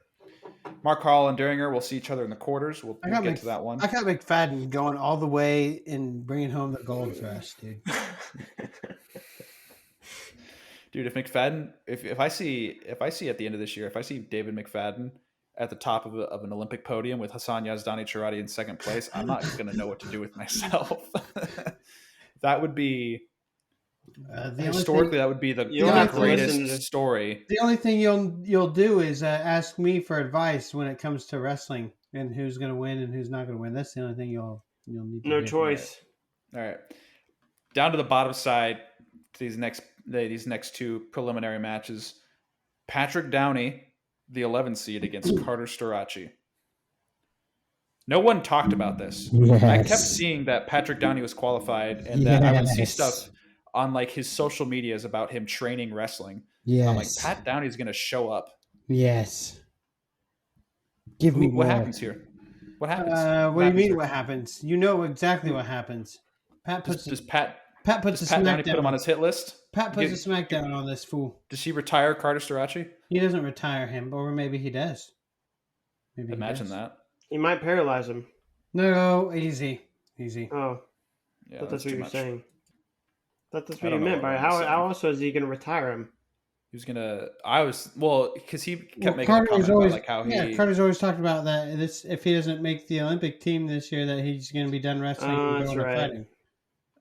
Mark Hall and Deringer will see each other in the quarters. We'll get to that one. I got McFadden going all the way and bringing home the gold for us, dude. Dude, if McFadden, if I see at the end of this year, if I see David McFadden at the top of an Olympic podium with Hassan Yazdani Charati in second place, I'm not going to know what to do with myself. That would be historically that would be the You'll have to greatest listen to- story. The only thing you'll do is ask me for advice when it comes to wrestling and who's going to win and who's not going to win. That's the only thing you'll need to No do. choice. All right, down to the bottom side. These next 2 preliminary matches: Patrick Downey, the 11 seed, against Carter Storaci. No one talked about this. Yes. I kept seeing that Patrick Downey was qualified, and that I would see Yes. stuff on like his social medias about him training wrestling. Yes. I'm like, Pat Downey's going to show up. Yes. Give me What more. happens here? What happens? What do you mean? here? What happens? You know exactly what happens. Pat puts Does Pat puts a Downey put him on smackdown. his hit list? Pat puts a smackdown on this fool. Does he retire Carter Storaci? He doesn't retire him, or maybe he does. Maybe he Imagine does. that. You might paralyze him. No, easy. Oh, Yeah, that's that's what too you're much. saying. That's I what you don't know meant what by I'm how saying. also is he going to retire him? He was gonna. I was because he kept Well, making a comment about like how he. Carter's always talked about that. This if he doesn't make the Olympic team this year, that he's going to be done wrestling Oh, and that's going to right. fighting.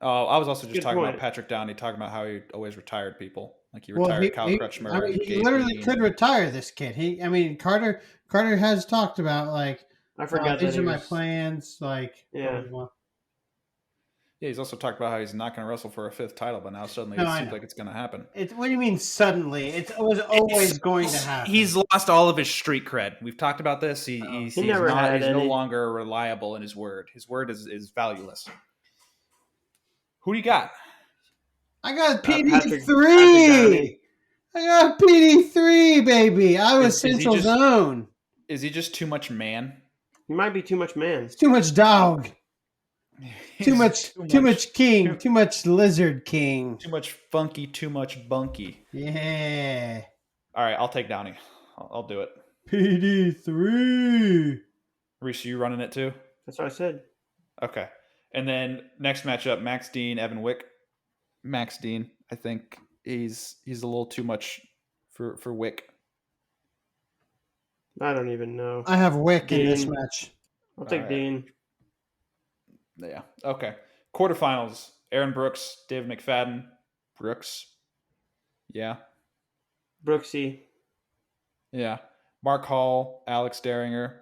Oh, I was also just Good talking point. about Patrick Downey, talking about how he always retired people. Like he Well, retired Kyle Crutchmer. I mean, and he Gabe literally Dean. could retire this kid. Carter has talked about like, I forgot that these are he my was- plans. Like, Yeah. Yeah, he's also talked about how he's not going to wrestle for a 5th title, but now suddenly No, it I seems know. like it's going to happen. What do you mean suddenly? It was always going to happen. He's lost all of his street cred. We've talked about this. He's never had no any. longer reliable in his word. His word is valueless. Who do you got? I got Patrick PD3. Downey. I got PD3, baby. I was Is he Central just- Zone. Is he just too much man? He might be too much man. It's too much dog. Too He's much king. too- Too much lizard king. Too much funky, too much bunky. Yeah. All right, I'll take Downey. I'll do it. PD3. Reese, you running it too? That's what I said. Okay. And then next matchup, Max Dean, Evan Wick. Max Dean, I think he's a little too much for Wick. I don't even know. I have Wick in this Dean. match. I'll take Alright. Dean. Yeah. Okay. Quarterfinals, Aaron Brooks, David McFadden. Brooks. Yeah. Brooksy. Yeah. Mark Hall, Alex Deringer.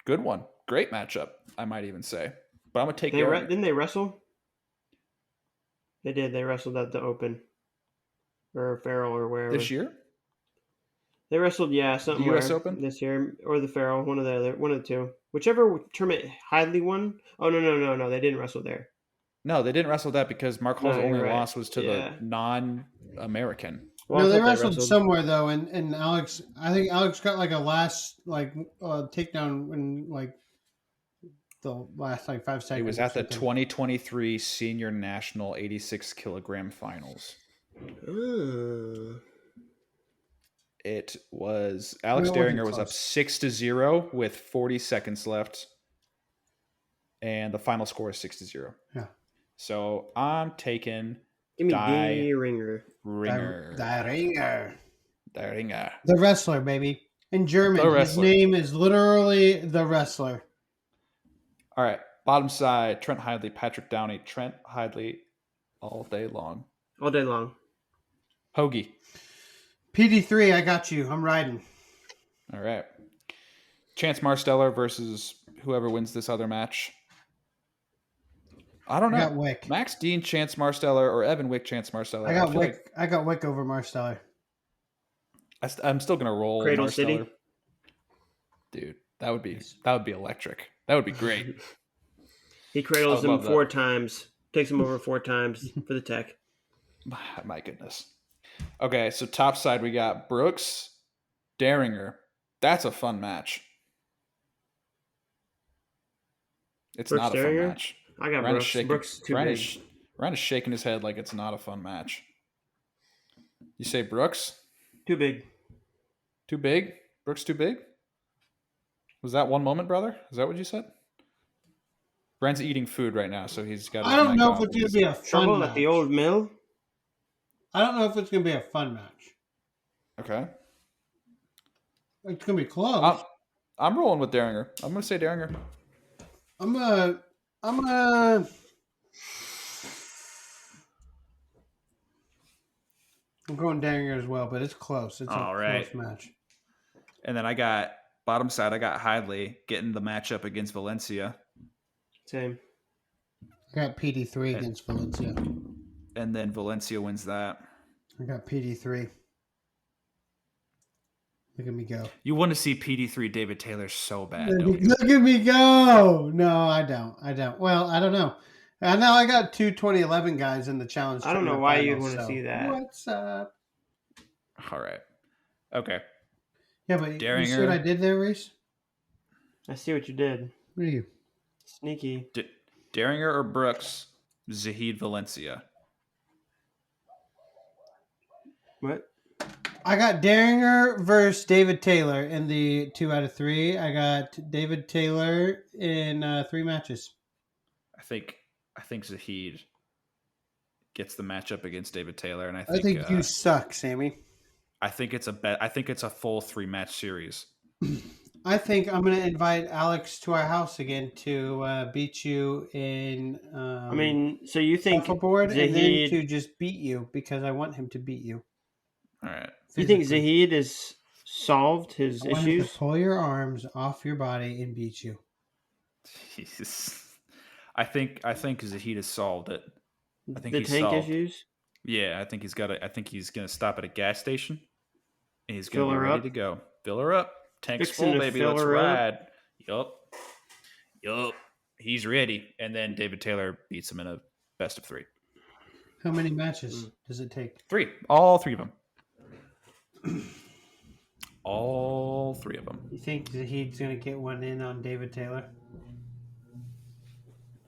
Good one. Great matchup, I might even say. But I'm going to take Deringer. Didn't they wrestle? They did. They wrestled at the Open. Or Farrell or wherever. This year? They wrestled, yeah, something The US Open? this year, or the Farrell, one of the two, whichever tournament Hadley won. Oh no, they didn't wrestle there. No, they didn't wrestle that because Mark Hall's No, you're only right. loss was to Yeah. the non-American. Well, I No, they thought wrestled somewhere though, and Alex. I think Alex got like a last takedown when like the last like 5 seconds. He was or at the something. 2023 Senior National 86 kilogram finals. It was Alex Well, it wasn't Derringer was up close. 6-0 with 40 seconds left, and the final score is 6-0. Yeah. So I'm taking Give me Die D Ringer. Ringer. The Ringer. Ringer. The wrestler, baby. In German, The his wrestler. name is literally the wrestler. All right. Bottom side, Trent Hidley, Patrick Downey. Trent Hidley all day long. All day long. Hoagie. PD3, I got you. I'm riding. All right. Chance Marsteller versus whoever wins this other match. I don't I know. got Wick. Max Dean, Chance Marsteller, or Evan Wick, Chance Marsteller. I got feel Wick. like I got Wick over Marsteller. I'm still gonna roll Cradle Marsteller. City. Dude, that would be electric. That would be great. He cradles I would him love that. 4 times. Takes him over 4 times for the tech. My goodness. Okay, so top side we got Brooks, Derringer. That's a fun match. It's Brooks, not a fun Derringer? match. I got Ryan is Brooks. shaking- Brooks too Ryan big. is- Ryan is shaking his head like it's not a fun match. You say Brooks? Too big. Too big? Brooks too big? Was that one moment, brother? Is that what you said? Brian's eating food right now, so he's got his I don't mic know off. if it's going to be a fun Trouble match. at the old mill. I don't know if it's going to be a fun match. Okay. It's going to be close. I'm rolling with Derringer. I'm going to say Derringer. I'm going Derringer as well, but it's close. It's All a right. close match. And then I got bottom side, I got Hidley getting the matchup against Valencia. Same. I got PD3 against Valencia. And then Valencia wins that. I got PD3. Look at me go. You want to see PD3 David Taylor so bad, don't you? Look at me go. No, I don't. Well, I don't know. Now I got 2 2011 guys in the challenge. I don't know tournament why you'd finals, want to so see that. What's up? All right. Okay. Yeah, but you see Derringer. what I did there, Reese? I see what you did. What are you? Sneaky. Derringer or Brooks, Zahid Valencia. What? I got Derringer versus David Taylor in the 2 out of 3. I got David Taylor in 3 matches. I think Zahid gets the matchup against David Taylor, and I I think think you suck, Sammy. I think it's a full 3-match series. I think I'm going to invite Alex to our house again to beat you in. I mean, so you think shuffleboard, and then Zahid? to just beat you because I want him to beat you. All right. You think physically. Zahid has solved his I want him issues? to pull your arms off your body and beat you. Jesus. I think Zahid has solved it. I think The he's tank solved. issues. Yeah, I think he's gonna stop at a gas station, and he's Fill gonna be her ready up. to go. Fill her up. Tank's Fixing full, to baby. fill Let's her up. ride. Yup. He's ready. And then David Taylor beats him in a best of 3. How many matches does it take? 3. All 3 of them. All 3 of them. You think Zahid's going to get one in on David Taylor?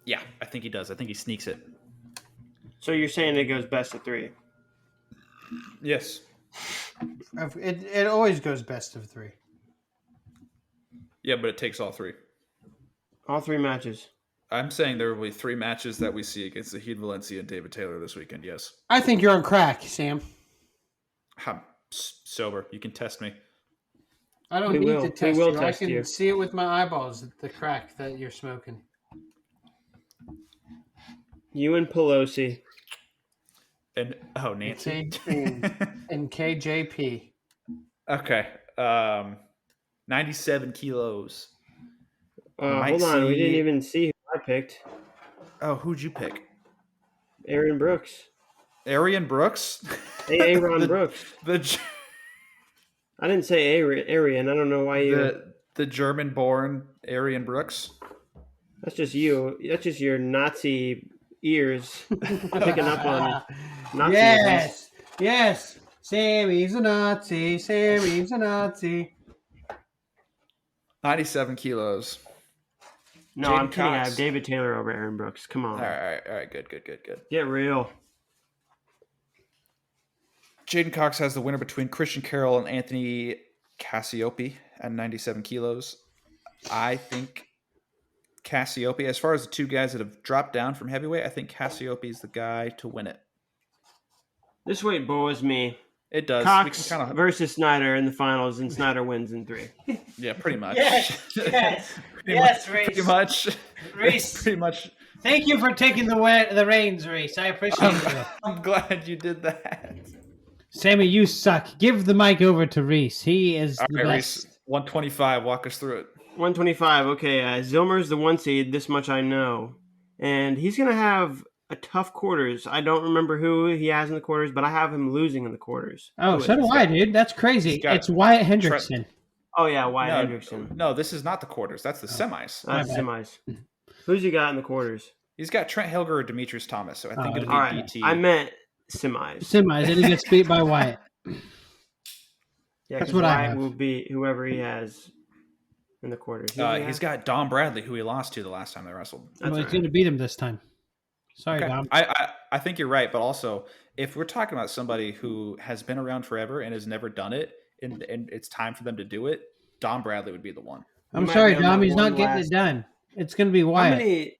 Yeah, I think he does. I think he sneaks it. So you're saying it goes best of 3? Yes. It always goes best of 3. Yeah, but it takes all 3. All 3 matches. I'm saying there will be 3 matches that we see against Zahid Valencia and David Taylor this weekend. Yes. I think you're on crack, Sam. I'm sober. You can test me. I don't We need will. to We test will you. test I can you. see it with my eyeballs, the crack that you're smoking. You and Pelosi. And Nancy. And KJP. Okay. 97 kilos. Might Hold on. We see- didn't even see who I picked. Oh, who'd you pick? Aaron Brooks. Arian Brooks? Aaron The- Brooks. The I didn't say Arian. I don't know why you. the German-born Arian Brooks. That's just you. That's just your Nazi ears picking up on Nazism. Yes. Yes. Sammy's a Nazi. Sammy's a Nazi. 97 kilos. No, Jaden I'm kidding. I Cox. have David Taylor over Aaron Brooks. Come on. All right. Good. Get real. Jaden Cox has the winner between Christian Carroll and Anthony Cassiope at 97 kilos. I think Cassiope, as far as the two guys that have dropped down from heavyweight, I think Cassiope is the guy to win it. This weight bores me. It does. Cox We can versus Snyder in the finals, and Snyder wins in 3. yeah, pretty much. Yes, yes, Reese. Pretty much. Reese. Pretty much. Thank you for taking the reins, Reese. I appreciate it. I'm glad you did that. Sammy, you suck. Give the mic over to Reese. He is All the right, best. Reese, 125. Walk us through it. 125. Okay, Zilmer's the 1 seed. This much I know, and he's gonna have a tough quarters. I don't remember who he has in the quarters, but I have him losing in the quarters. Oh, so do I, dude. That's crazy. he's got It's Wyatt Hendrickson. Oh yeah, Wyatt No, Hendrickson. No, this is not the quarters. That's the semis. That's My bad. semis. Who's you got in the quarters? He's got Trent Hilger or Demetrius Thomas, so I think Oh, it'll All be right, BT. I meant semis. Semis, and he gets beat by Wyatt. Yeah, That's 'cause what I Wyatt have. will be whoever he has in the quarters. Who do you He's have? got Dom Bradley, who he lost to the last time they wrestled. That's Well, he's all going right. to beat him this time. Sorry, Okay. Dom. I think you're right, but also if we're talking about somebody who has been around forever and has never done it, and it's time for them to do it, Dom Bradley would be the one. I'm might sorry, be on Dom. that He's one not getting last- it done. It's going to be How Wyatt. many?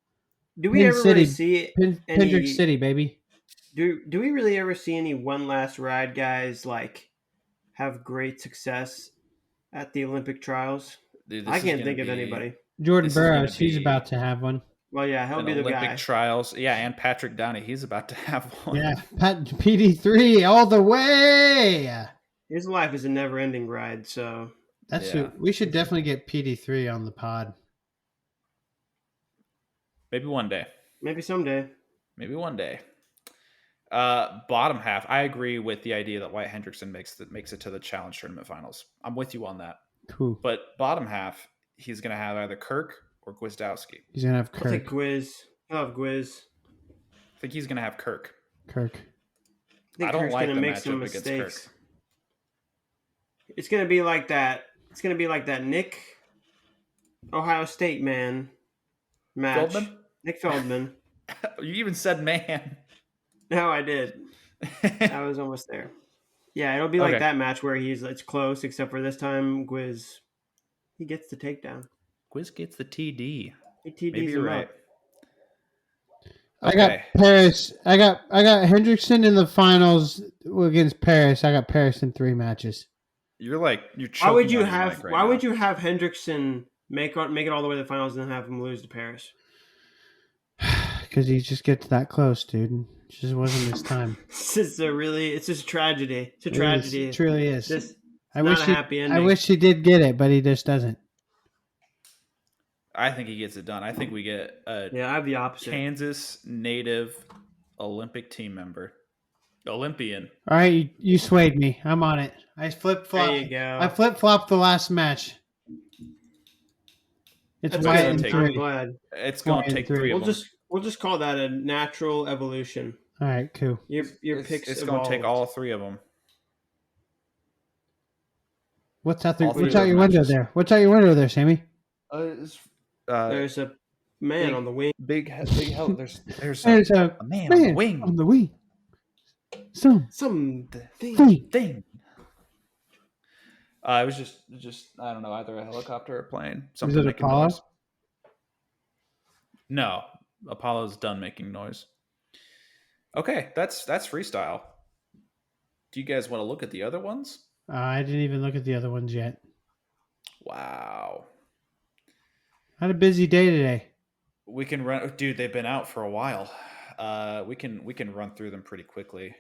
Do we Pin ever really City. see any? Pendrick City, baby. Do we really ever see any one last ride guys like have great success at the Olympic trials? Dude, I this is can't gonna think of be anybody. Jordan This is gonna Burroughs, he's be- about to have one. Well, yeah, he'll an be the Olympic guy. trials. Yeah, and Patrick Downey, he's about to have one. Yeah, PD3 all the way. His life is a never-ending ride. So That's Yeah. we should definitely get PD3 on the pod. Maybe one day. maybe someday. Maybe one day. Bottom half, I agree with the idea that Wyatt Hendrickson makes it to the Challenge Tournament Finals. I'm with you on that. Cool. But bottom half, he's going to have either Kirk or Gwizdowski. He's gonna have I'll take Kirk. Gwiz. I'll have Gwiz. I think he's going to have Kirk. Kirk. I think I don't Kirk's like gonna the make some matchup against mistakes. Kirk. It's gonna be like that. It's gonna be like that Nick Ohio State man match. Feldman? Nick Feldman. You even said man. No, I did. I was almost there. Yeah, it'll be like Okay. that match where it's close, except for this time Gwiz he gets the takedown. Gwiz gets the TD. He TDs Maybe you're him right. up. I got Okay. Paris. I got Hendrickson in the finals against Paris. I got Paris in 3 matches. You're Why choking would you on your have? mic right why now. would you have Hendrickson make it all the way to the finals and then have him lose to Paris? Because he just gets that close, dude. It just wasn't his time. It's just a tragedy. It's a It tragedy. truly is. Just I not wish a he, happy I ending. wish he did get it, but he just doesn't. I think he gets it done. I think we get a yeah, I have the opposite. Kansas native Olympic team member. Olympian. All right, you swayed me. I'm on it. I flip flop. There you go. I flip flopped the last match. It's That's Wyatt okay. in Take I'm 3. glad. It's going One to and take three. 3 of We'll them. just call that a natural evolution. All right, cool. Your picks. It's going to take evolved. all 3 of them. What's out there? All three What's of out those your window matches. there? What's out your window there, Sammy? There's a man big- on the wing. big help. There's There's a a man on the wing. on the wing. Some Some thing. Thing. It was just I don't know, either a helicopter or a plane. Something it making Apollo? noise. No, Apollo's done making noise. Okay, that's freestyle. Do you guys want to look at the other ones? I didn't even look at the other ones yet. Wow. I had a busy day today. We can run, dude. They've been out for a while. We can run through them pretty quickly.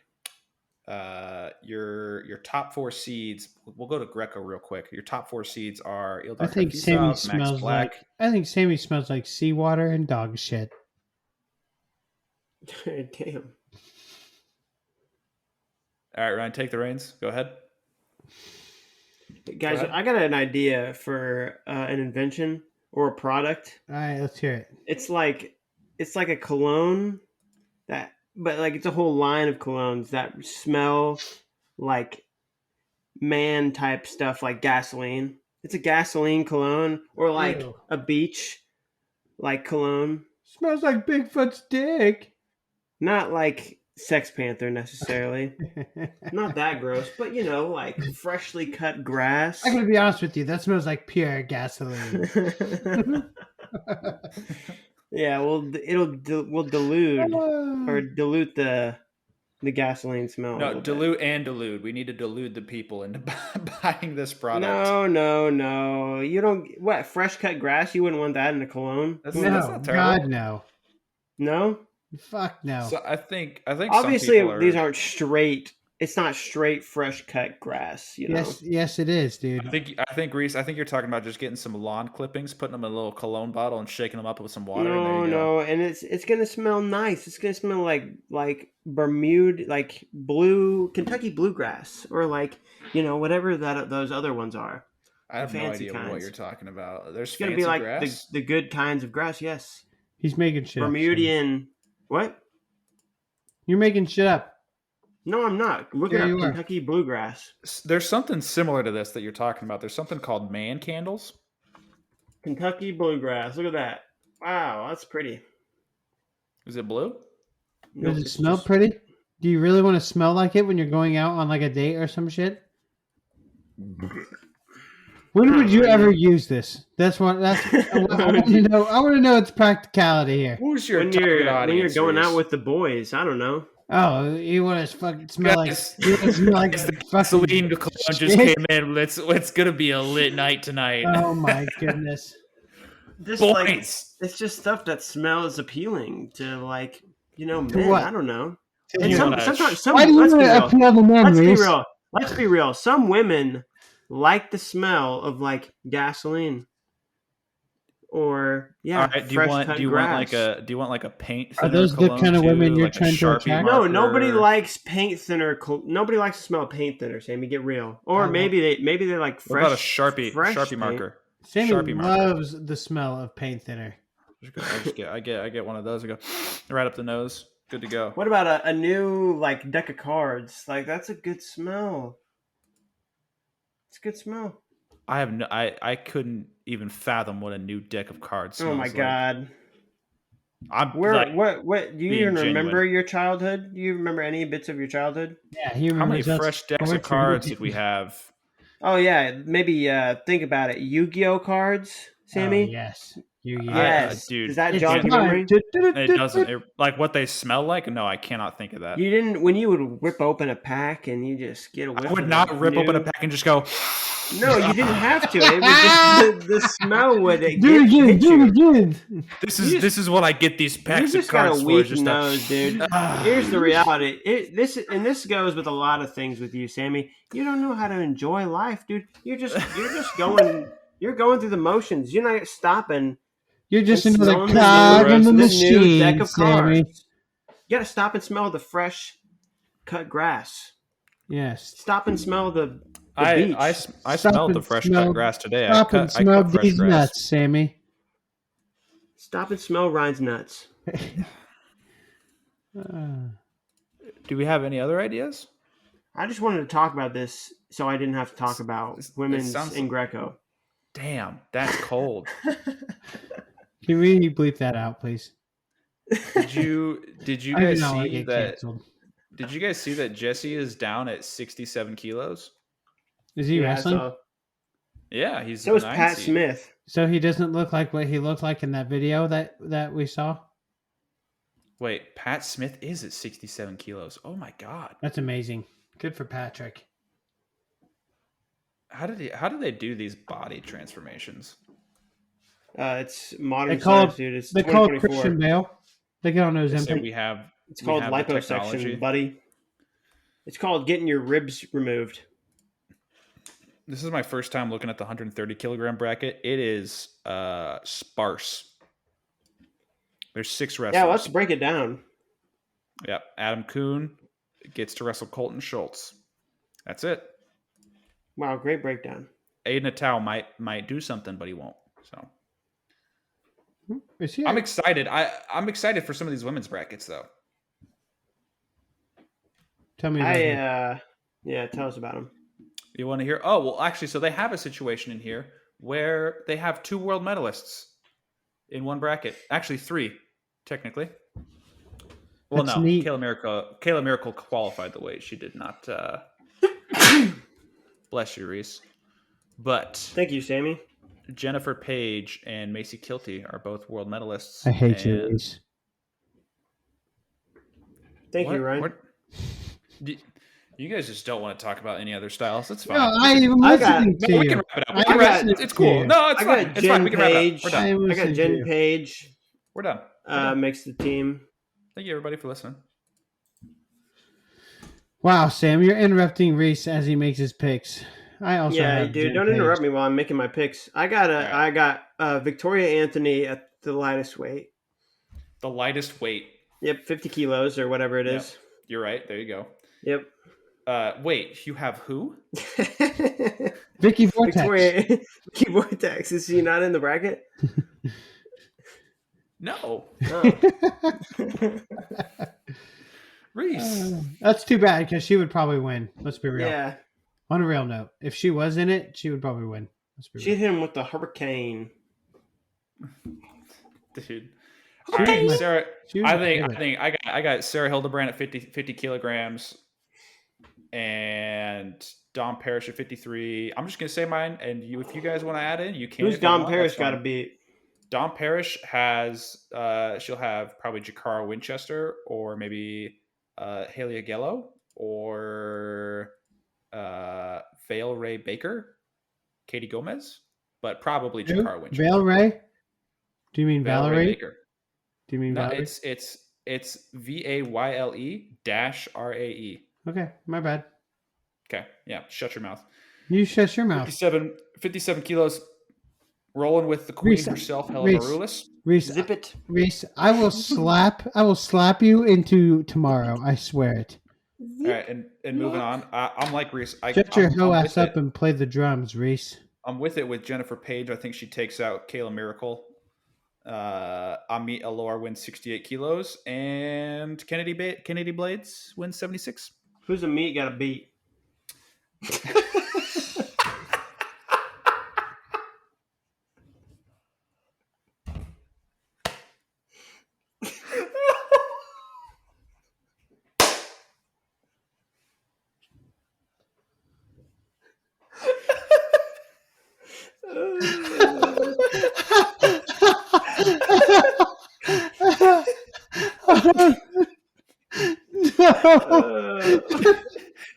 Your top 4 seeds. We'll go to Greco real quick. Your top 4 seeds are Ildar I think Kaprizov, Sammy Max smells Black. like. I think Sammy smells like seawater and dog shit. Damn. All right, Ryan, take the reins. Go ahead. Guys, ahead. I got an idea for an invention or a product. All right, let's hear it. It's like a cologne but like it's a whole line of colognes that smell like man type stuff, like gasoline. It's a gasoline cologne or like Ew. a beach like cologne. Smells like Bigfoot's dick. Not like Sex Panther necessarily. Not that gross, but like freshly cut grass. I'm gonna be honest with you. That smells like pure gasoline. Yeah, well, we'll dilute the gasoline smell. a No, little bit. dilute and delude. We need to delude the people into buying this product. No. You don't. What, fresh cut grass? You wouldn't want that in a cologne? That's No, not terrible. God no. No. Fuck no. So I think Obviously, some people these aren't straight. It's not straight fresh cut grass. Yes, it is, dude. I think Reese. I think you're talking about just getting some lawn clippings, putting them in a little cologne bottle, and shaking them up with some water. and there you go. No, and it's gonna smell nice. It's gonna smell like Bermuda, like blue Kentucky bluegrass, or like whatever those other ones are. I have no fancy idea what kinds. you're talking about. There's It's gonna fancy be like grass. the good kinds of grass. Yes, He's making shit up. Bermudian. What? You're making shit up. No, I'm not. Look Yeah, at you are. Kentucky bluegrass. There's something similar to this that you're talking about. There's something called man candles. Kentucky bluegrass. Look at that. Wow, that's pretty. Is it blue? Nope, Does it it's smell just- pretty? Do you really want to smell like it when you're going out on like a date or some shit? When would you ever use this? That's what. I want to know. I want to know its practicality here. Who's your When target you're audience? going out Reese? with the boys. I don't know. Oh, you want to fucking smell like? Guys, You want to smell like It's the fucking gasoline cologne just shit? came in. It's gonna be a lit night tonight. Oh my goodness! Just Boys. it's just stuff that smells appealing to men. what? I don't know. To And you you. some, wanna- sometimes some Why do you let's want be to real. appeal to men, Let's be Reese? real. Let's be real. Some women like the smell of like gasoline, or All right. Do you fresh want cut do you grass. want like a paint? Are thinner those the cologne kind of too, women you're like a trying to Sharpie attract? No, marker? nobody likes paint thinner. Nobody likes to smell paint thinner. Sammy, get real. Or I maybe they like What fresh. about a Sharpie fresh Sharpie paint. marker? Sammy Sharpie marker. loves the smell of paint thinner. I get one of those. I go right up the nose. Good to go. What about a new like deck of cards? Like that's a good smell. It's a good smell. I couldn't even fathom what a new deck of cards smells Oh my like. god. I'm Where like, what do you being even remember genuine. your childhood? Do you remember any bits of your childhood? Yeah, he how many remembers us. fresh decks of cards did we have? Oh yeah, maybe think about it. Yu-Gi-Oh cards, Sammy? Oh, yes. Yu-Gi-Oh. Yes. dude, Does that It's jog your time memory? It doesn't. Like what they smell like? No, I cannot think of that. You didn't when you would rip open a pack and you just get a whiff I would of not the rip open a new- pack and just go. No, you didn't have to. It was just the smell would Do it again. hit Do it you. again. This is what I get these You packs of just got cards a for. weak Just nose, dude. Here's the reality. This goes with a lot of things with you, Sammy. You don't know how to enjoy life, dude. You're just going through the motions. You're not stopping. You're just and another smelling cog in the new machine, deck of Sammy. cards. You gotta stop and smell the fresh cut grass. Yes. Stop and smell the I beach. I Stop smelled and the fresh smell- cut grass today. Stop and I smell cut fresh these grass. nuts, Sammy. Stop and smell Ryan's nuts. Do we have any other ideas? I just wanted to talk about this so I didn't have to talk about It women's sounds- in Greco. Damn, that's cold. Can we bleep that out, please? Did you I guys don't wanna see get that? canceled. Did you guys see that Jesse is down at 67 kilos? Is he wrestling? Yeah, he's So is the 9 Pat seed. Smith. So he doesn't look like what he looked like in that video that we saw? Wait, Pat Smith is at 67 kilos. Oh my god. That's amazing. Good for Patrick. How did they do these body transformations? It's modern They call science, it- dude. It's They call it 2024. Christian Bale. They get on those They say Ozempic. we have It's we called have the technology. liposuction, buddy. It's called getting your ribs removed. This is my first time looking at the 130 kilogram bracket. It is sparse. There's 6 wrestlers. Yeah, let's break it down. Yep. Adam Kuhn gets to wrestle Colton Schultz. That's it. Wow, great breakdown. Aiden Atau might do something, but he won't. So Is he? I'm excited. I'm excited for some of these women's brackets, though. Tell me about him. Yeah, tell us about him. You want to hear? Oh, well, actually, so they have a situation in here where they have 2 world medalists. in one bracket. Actually, 3, technically. Well, That's no. neat. Kayla Miracle qualified the weight. She did not. Bless you, Reese. But Thank you, Sammy. Jennifer Page and Macy Kilty are both world medalists. I hate you, and- Reese. Thank you, What- Ryan. what- you guys just don't want to talk about any other styles. That's fine. No, I am I got- listening No, to we you. can wrap it up. I We can wrap listened it. It's to cool. you. No, it's I fine. got It's fine. We Jen can wrap it up. Page. We're done. I am I got listening to Jen you. Page We're done. makes the team. Thank you, everybody, for listening. Wow, Sam, you're interrupting Reese as he makes his picks. I also Yeah, have dude, Jen don't Page. interrupt me while I'm making my picks. I got Alright. I got Victoria Anthony at the lightest weight. The lightest weight. Yep, 50 kilos or whatever it is. You're right. There you go. Yep. Wait, you have who? Vicky Vortex. Victoria Vicky Vortex. Is she not in the bracket? No. Oh. Reese. That's too bad because she would probably win. Let's be real. Yeah. On a real note, if she was in it, she would probably win. Let's be She real. hit him with the hurricane. Dude. She All right, was my- Sarah. she was I my think favorite. I got Sarah Hildebrand at 50 kilograms and Dom Parrish at 53. I'm just gonna say mine, and if you guys want to add in, you can. Who's if you Dom want, Parrish that's got to fine. beat? Dom Parrish has she'll have probably Jakara Winchester or maybe Haley Agello or Vale Ray Baker, Katie Gomez, but probably Who? Jakara Winchester. Vale Ray? Do you mean Vale Ray Valerie? Baker. Do you mean No, Valerie? it's VAYLE-RAE. Okay, my bad. Okay, yeah, shut your mouth. You shut your mouth. 57 kilos, rolling with the queen Reese, herself, Helen Reese. Maroulis. Reese, Zip it. Reese, I will slap you into tomorrow. I swear it. All right, and moving on, I'm like Reese. Shut your I'm hoe with ass up it. and play the drums, Reese. I'm with it with Jennifer Page. I think she takes out Kayla Miracle. Amit Alor wins 68 kilos, and Kennedy Blades wins 76. Who's the meat got to beat? No.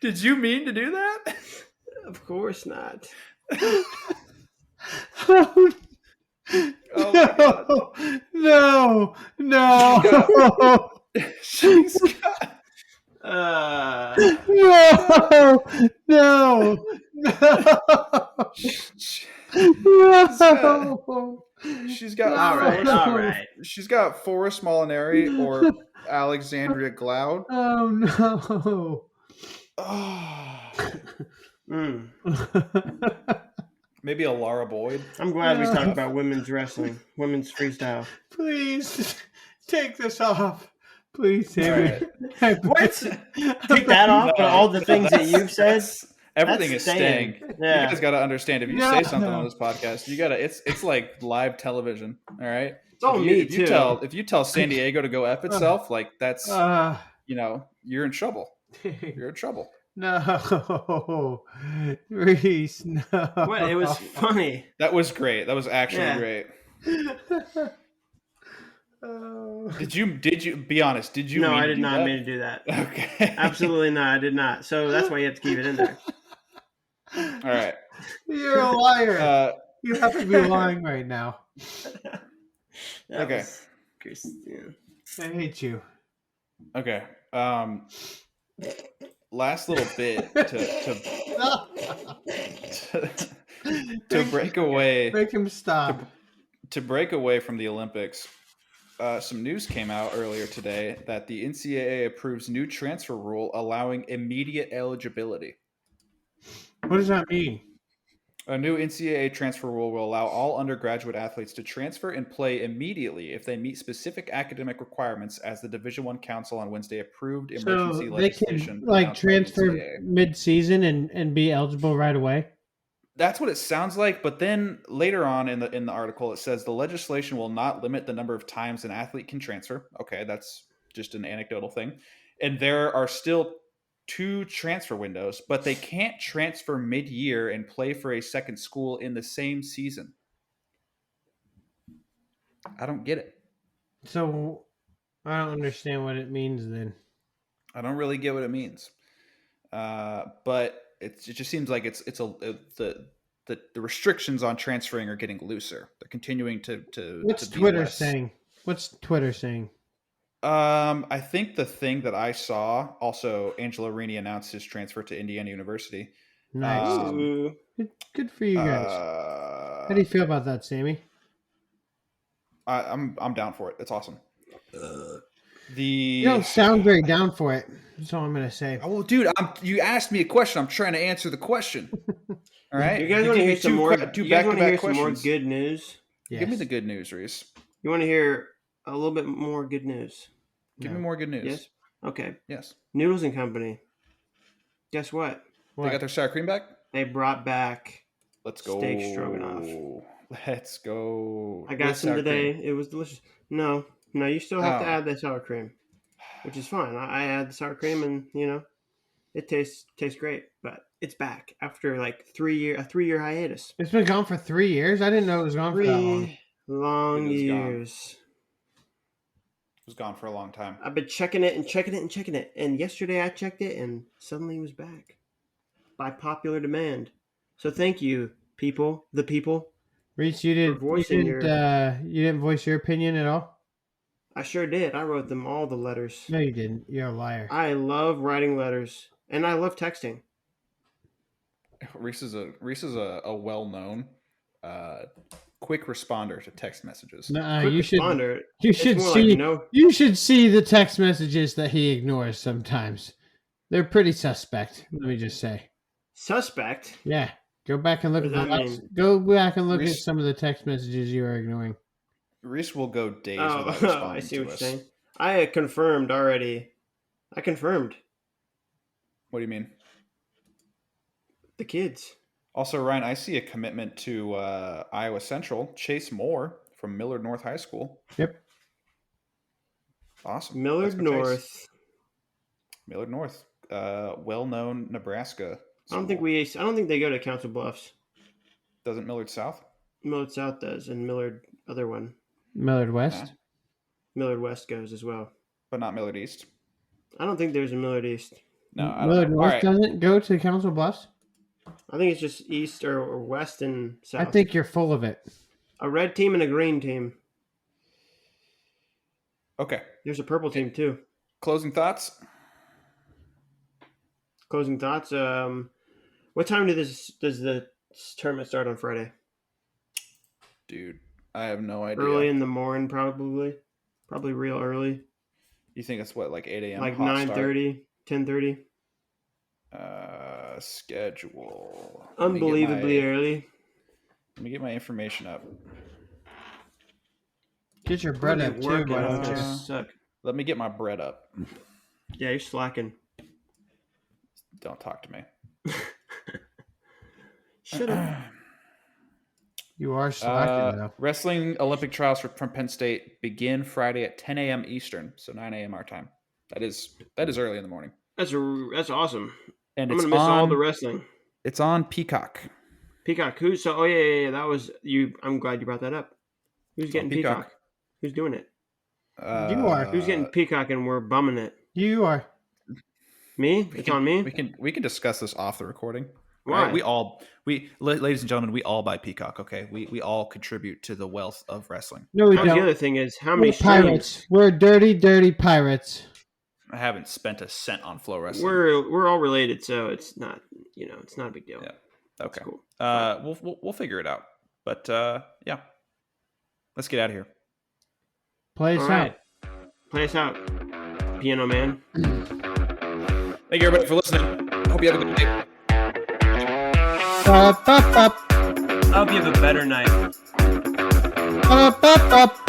Did you mean to do that? Of course not. Oh my god. No, no, She's got, no, no, no. she's got All right, all right. She's got Forrest Molinari or Alexandria Gloud. Oh no. Oh, Mm. maybe a Laura Boyd. I'm glad we talked about women's wrestling, women's freestyle. Please take this off. Please, All Sammy. right. What? Take that off, but all the things that you've said. Everything That's is staying. Yeah. You guys got to understand. If you No. say something on this podcast, you got to. It's like live television. All right. It's all if me, if you too. if you tell San Diego to go f itself, like that's you're in trouble. You're in trouble. no, Reese, no. What? It was funny. That was great. That was actually Yeah. great. Oh. Did you be honest? Did you? No, mean I to did do not that? mean to do that. Okay. Absolutely not. I did not. So that's why you have to keep it in there. All right. You're a liar. You have to be lying right now. That Okay. was Christina. I hate you. Okay. Last little bit to break away Make him stop. to break away from the Olympics. Some news came out earlier today that the NCAA approves new transfer rule allowing immediate eligibility. What does that mean? A new NCAA transfer rule will allow all undergraduate athletes to transfer and play immediately if they meet specific academic requirements, as the Division I Council on Wednesday approved So emergency they legislation. can like announced by transfer NCAA. mid-season and be eligible right away. That's what it sounds like, but then later on in the article it says the legislation will not limit the number of times an athlete can transfer. Okay, that's just an anecdotal thing. And there are still 2 transfer windows, but they can't transfer mid-year and play for a second school in the same season. I don't get it. So I don't understand what it means then. I don't really get what it means. But it just seems like the restrictions on transferring are getting looser. They're continuing to What's to be Twitter less. saying? What's Twitter saying? I think the thing that I saw, also Angelo Rini announced his transfer to Indiana University. Nice. Ooh. Good for you guys. How do you feel about that, Sammy? I'm down for it. It's awesome. You don't sound very down for it. That's all I'm gonna say. Oh, well, dude, you asked me a question. I'm trying to answer the question. All right. You guys want to hear some more? Two You guys want to hear back-to-back some more questions. good news? Yes. Give me the good news, Reese. You want to hear a little bit more good news? Give No. me more good news. Yes. Okay. Yes. Noodles and Company. Guess what? What? They got their sour cream back. They brought back. Let's go. Steak stroganoff. Let's go. I got With some sour today. cream. It was delicious. No, you still have to Oh. add that sour cream, which is fine. I add the sour cream, and it tastes great. But it's back after like a 3-year hiatus. It's been gone for 3 years. I didn't know it was gone for that long. 3 long It was gone. years. It was gone for a long time. I've been checking it and checking it and checking it, and yesterday I checked it, and suddenly it was back by popular demand. So thank you, people. The people. Reese, you didn't voice your opinion at all? I sure did. I wrote them all the letters. No, you didn't. You're a liar. I love writing letters, and I love texting. Reese is a well-known quick responder to text messages. Nuh-uh, Quick you should responder. you It's should more see like, you should see the text messages that he ignores sometimes. They're pretty suspect, let me just say. suspect. Yeah. Go back and look What at does that mean? go back and look at Reese- some of the text messages you are ignoring. Reese will go days Oh, without responding I see to what you're us. saying. I confirmed already. I confirmed What do you mean? the kids. Also, Ryan, I see a commitment to Iowa Central. Chase Moore from Millard North High School. Yep. Awesome. Millard Let's go Chase. North. Millard North, well-known Nebraska. I don't think school. I don't think they go to Council Bluffs. Doesn't Millard South? Millard South does, and Millard other one. Millard West. Nah, Millard West goes as well. but not Millard East. I don't think there's a Millard East. No, I don't Millard know. North All right. doesn't go to Council Bluffs? I think it's just East or West and South. I think you're full of it. a red team and a green team. Okay. There's a purple team too. Closing thoughts? Closing thoughts. What time does the tournament start on Friday? Dude, I have no idea. Early in the morning, probably. Probably real early. You think it's what, like 8 a.m.? Like hot start? 9:30, 10:30. Schedule. Unbelievably early. Let me get my information up. Get your bread up too, Working why out don't you? there suck. Let me get my bread up. Yeah, you're slacking. Don't talk to me. Shut up. You are slacking though. Wrestling Olympic trials from Penn State begin Friday at 10 a.m. Eastern, so 9 a.m. our time. That is early in the morning. That's awesome. And I'm it's gonna miss all on, the wrestling. it's on Peacock. Peacock. Who? So, yeah. That was you. I'm glad you brought that up. Who's getting Peacock? Who's doing it? You are. Who's getting Peacock and we're bumming it? You are. Me? It's on me. We can discuss this off the recording. Why? Right? Ladies and gentlemen, we all buy Peacock. Okay, we all contribute to the wealth of wrestling. No, we The don't. other thing is how We're many pirates. streams? We're dirty, dirty pirates. I haven't spent a cent on Flow Wrestling. We're all related, so it's not it's not a big deal. Yeah. That's Okay. cool. We'll figure it out. But yeah, let's get out of here. Play us All out. right. Play us out, Piano Man. Thank you everybody for listening. Hope you have a good day. Up, up, up. I hope you have a better night. Up, up, up.